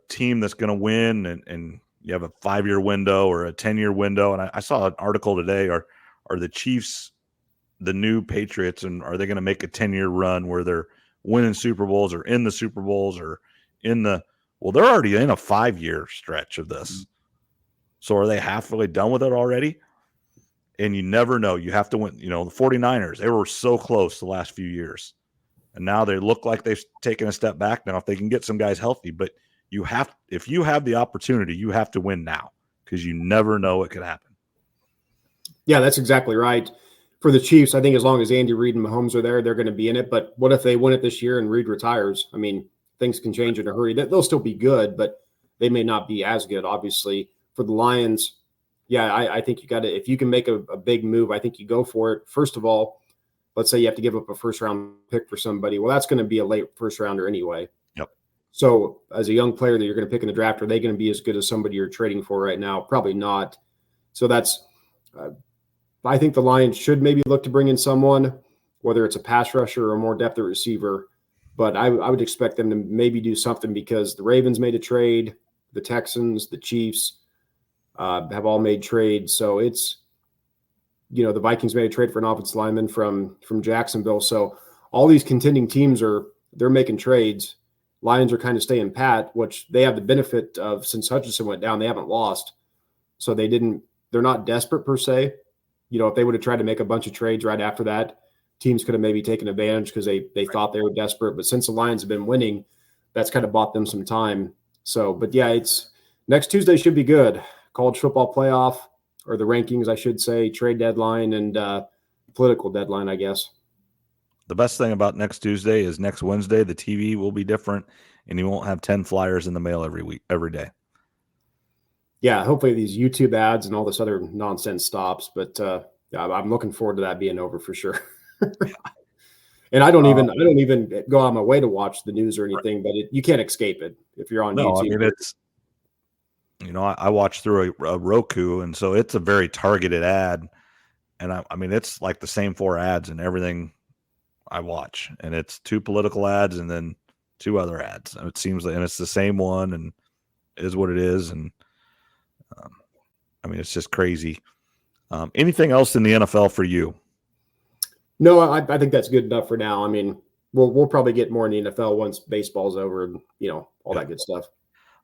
team that's going to win and you have a 5-year window or a 10-year window. And I saw an article today, are the Chiefs the new Patriots, and are they going to make a 10-year run where they're winning Super Bowls or in the Super Bowls or they're already in a 5-year stretch of this. So are they halfway done with it already? And you never know. You have to win. The 49ers, they were so close the last few years. And now they look like they've taken a step back now if they can get some guys healthy. But if you have the opportunity, you have to win now because you never know what could happen. Yeah, that's exactly right. For the Chiefs, I think as long as Andy Reid and Mahomes are there, they're going to be in it. But what if they win it this year and Reid retires? I mean, things can change in a hurry. They'll still be good, but they may not be as good, obviously. For the Lions, yeah, I think you got to – if you can make a big move, I think you go for it. First of all, let's say you have to give up a first-round pick for somebody. Well, that's going to be a late first-rounder anyway. Yep. So as a young player that you're going to pick in the draft, are they going to be as good as somebody you're trading for right now? Probably not. So that's I think the Lions should maybe look to bring in someone, whether it's a pass rusher or more depth at receiver. But I would expect them to maybe do something because the Ravens made a trade, the Texans, the Chiefs have all made trades. So it's, the Vikings made a trade for an offensive lineman from Jacksonville. So all these contending teams they're making trades. Lions are kind of staying pat, which they have the benefit of since Hutchinson went down, they haven't lost. So they're not desperate per se. If they would have tried to make a bunch of trades right after that, teams could have maybe taken advantage because they thought they were desperate. But since the Lions have been winning, that's kind of bought them some time. So, but yeah, it's next Tuesday should be good. College football playoff, or the rankings, I should say, trade deadline and political deadline, I guess. The best thing about next Tuesday is next Wednesday, the TV will be different and you won't have 10 flyers in the mail every day. Yeah, hopefully these YouTube ads and all this other nonsense stops. But I'm looking forward to that being over for sure. And I don't even go out of my way to watch the news or anything, but you can't escape it if you're on YouTube. I mean, it's I watch through a Roku, and so it's a very targeted ad, and I mean it's like the same 4 ads and everything I watch, and it's 2 political ads and then 2 other ads. And it seems like, and it's the same one, and it is what it is, and I mean, it's just crazy. Anything else in the NFL for you? No, I think that's good enough for now. I mean, we'll probably get more in the NFL once baseball's over and, all that good stuff.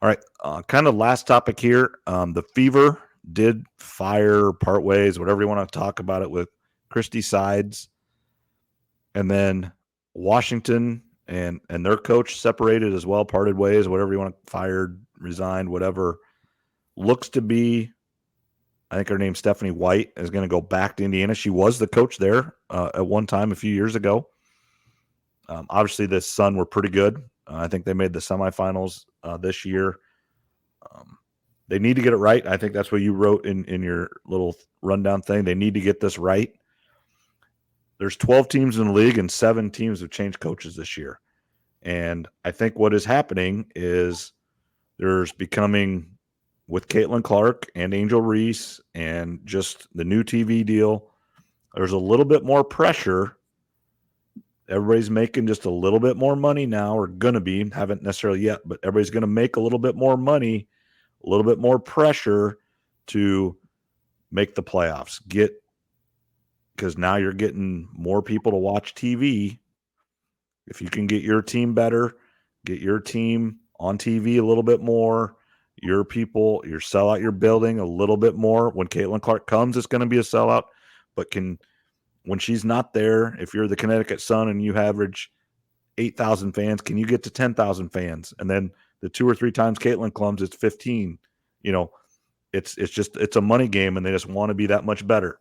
All right. Kind of last topic here. The Fever did fire part ways, whatever you want to talk about it, with Christy Sides. And then Washington and their coach separated as well, parted ways, whatever you want to, fired, resigned, whatever. Looks to be, I think her name's Stephanie White, is going to go back to Indiana. She was the coach there at one time a few years ago. Obviously, the Sun were pretty good. I think they made the semifinals this year. They need to get it right. I think that's what you wrote in your little rundown thing. They need to get this right. there's 12 teams in the league and 7 teams have changed coaches this year. And I think what is happening is there's becoming, with Caitlin Clark and Angel Reese and just the new TV deal, there's a little bit more pressure. Everybody's making just a little bit more money now, or going to be, haven't necessarily yet, but everybody's going to make a little bit more money, a little bit more pressure to make the playoffs. Because now you're getting more people to watch TV. If you can get your team better, get your team on TV a little bit more, your people, your sellout your building a little bit more. When Caitlin Clark comes, it's going to be a sellout. But when she's not there, if you're the Connecticut Sun and you average 8,000 fans, can you get to 10,000 fans? And then the 2 or 3 times Caitlin comes, it's 15. It's a money game, and they just want to be that much better.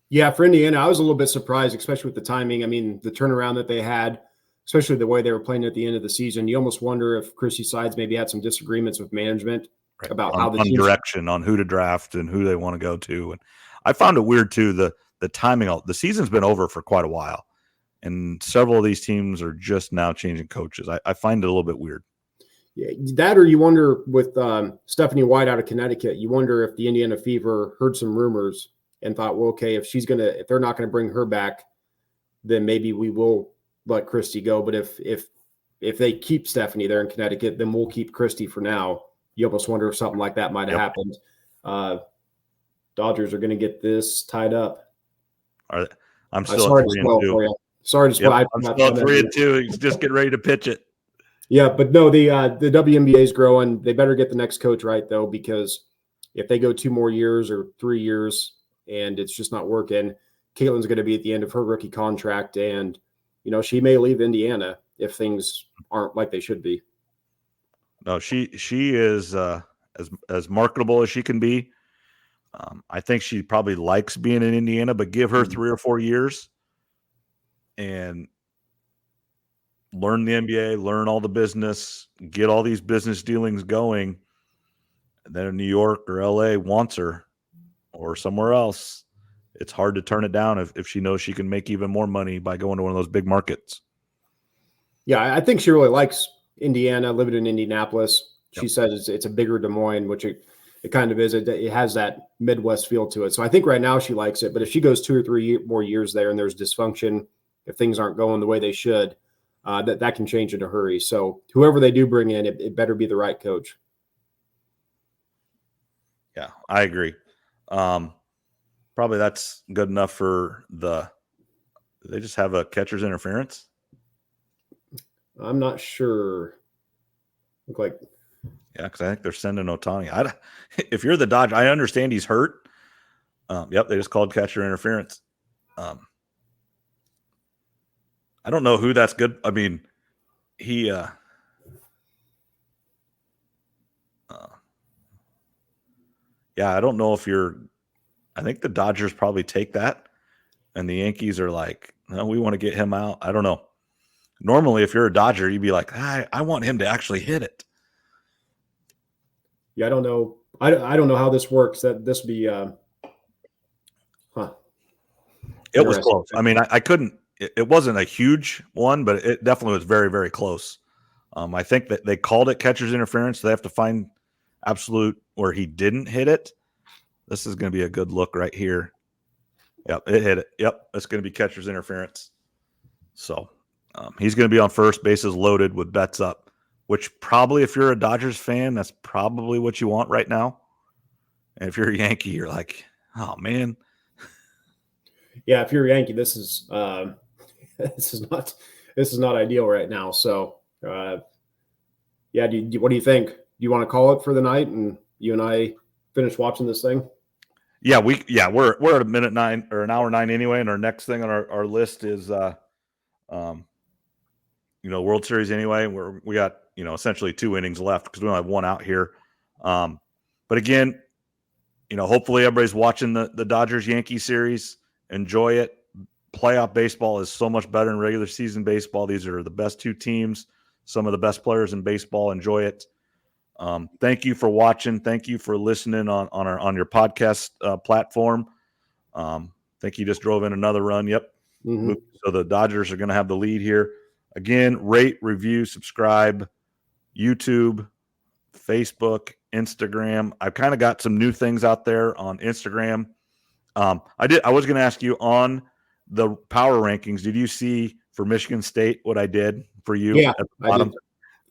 Yeah, for Indiana, I was a little bit surprised, especially with the timing. I mean, the turnaround that they had, especially the way they were playing at the end of the season. You almost wonder if Chrissy Sides maybe had some disagreements with management about how the team direction on who to draft and who they want to go to. And I found it weird too, the timing. The season's been over for quite a while, and several of these teams are just now changing coaches. I find it a little bit weird. Yeah, that, or you wonder with Stephanie White out of Connecticut, you wonder if the Indiana Fever heard some rumors and thought, well, okay, if they're not going to bring her back, then maybe we will let Christy go. But if they keep Stephanie there in Connecticut, then we'll keep Christy for now. You almost wonder if something like that might have happened. Dodgers are going to get this tied up. I'm still at 3-2. Sorry to spoil. I'm still at 3-2. He's just getting ready to pitch it. Yeah, but no, the WNBA is growing. They better get the next coach right, though, because if they go 2 more years or 3 years and it's just not working, Caitlin's going to be at the end of her rookie contract, and she may leave Indiana if things aren't like they should be. No, she is as marketable as she can be. I think she probably likes being in Indiana, but give her 3 or 4 years and learn the NBA, learn all the business, get all these business dealings going. And then New York or LA wants her or somewhere else. It's hard to turn it down if she knows she can make even more money by going to one of those big markets. Yeah, I think she really likes Indiana, living in Indianapolis. She says it's a bigger Des Moines, which it kind of is. It has that Midwest feel to it. So I think right now she likes it. But if she goes 2 or 3 more years there and there's dysfunction, if things aren't going the way they should, that can change in a hurry. So whoever they do bring in, it better be the right coach. Yeah, I agree. Probably that's good enough for they just have a catcher's interference? I'm not sure. Look like. Yeah, because I think they're sending Ohtani. If you're the Dodgers, I understand he's hurt. Yep, they just called catcher interference. I don't know who that's good. I mean, he I don't know if I think the Dodgers probably take that, and the Yankees are like, no, we want to get him out. I don't know. Normally, if you're a Dodger, you'd be like, I want him to actually hit it. Yeah, I don't know. I don't know how this works. That this would be, It was close. I mean, I couldn't. It wasn't a huge one, but it definitely was very, very close. I think that they called it catcher's interference. They have to find absolute where he didn't hit it. This is going to be a good look right here. Yep, it hit it. Yep, it's going to be catcher's interference. So he's going to be on first, bases loaded with bets up, which probably, if you're a Dodgers fan, that's probably what you want right now. And if you're a Yankee, you're like, oh man. Yeah, if you're a Yankee, this is not ideal right now. So what do you think? Do you want to call it for the night and you and I finish watching this thing? Yeah, we're at a minute 9 or an hour 9 anyway, and our next thing on our list is World Series anyway. We got essentially 2 innings left because we only have 1 out here. But again, hopefully everybody's watching the Dodgers Yankee series. Enjoy it. Playoff baseball is so much better than regular season baseball. These are the best 2 teams, some of the best players in baseball. Enjoy it. Thank you for watching. Thank you for listening on your podcast platform. think he just drove in another run. Yep. Mm-hmm. So the Dodgers are going to have the lead here. Again, rate, review, subscribe, YouTube, Facebook, Instagram. I've kind of got some new things out there on Instagram. I was going to ask you on the power rankings. Did you see for Michigan State what I did for you? Yeah, at the bottom?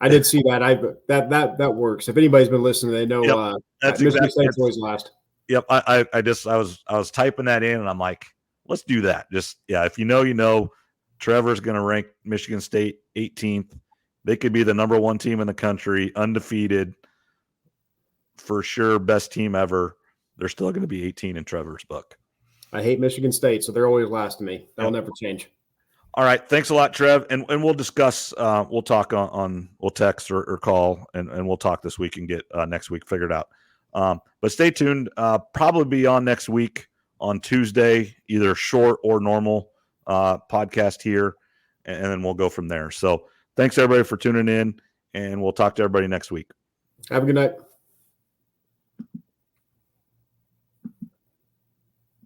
I did see that. That works. If anybody's been listening, they know that's Michigan exactly State's always last. Yep. I was typing that in and I'm like, let's do that. Just if you know, Trevor's going to rank Michigan State 18th. They could be the number 1 team in the country, undefeated, for sure, best team ever. They're still going to be 18 in Trevor's book. I hate Michigan State, so they're always last to me. That'll never change. All right. Thanks a lot, Trev. And we'll discuss, we'll talk we'll text or call and we'll talk this week and get next week figured out. But stay tuned. Probably be on next week on Tuesday, either short or normal podcast here. And then we'll go from there. So thanks everybody for tuning in, and we'll talk to everybody next week. Have a good night.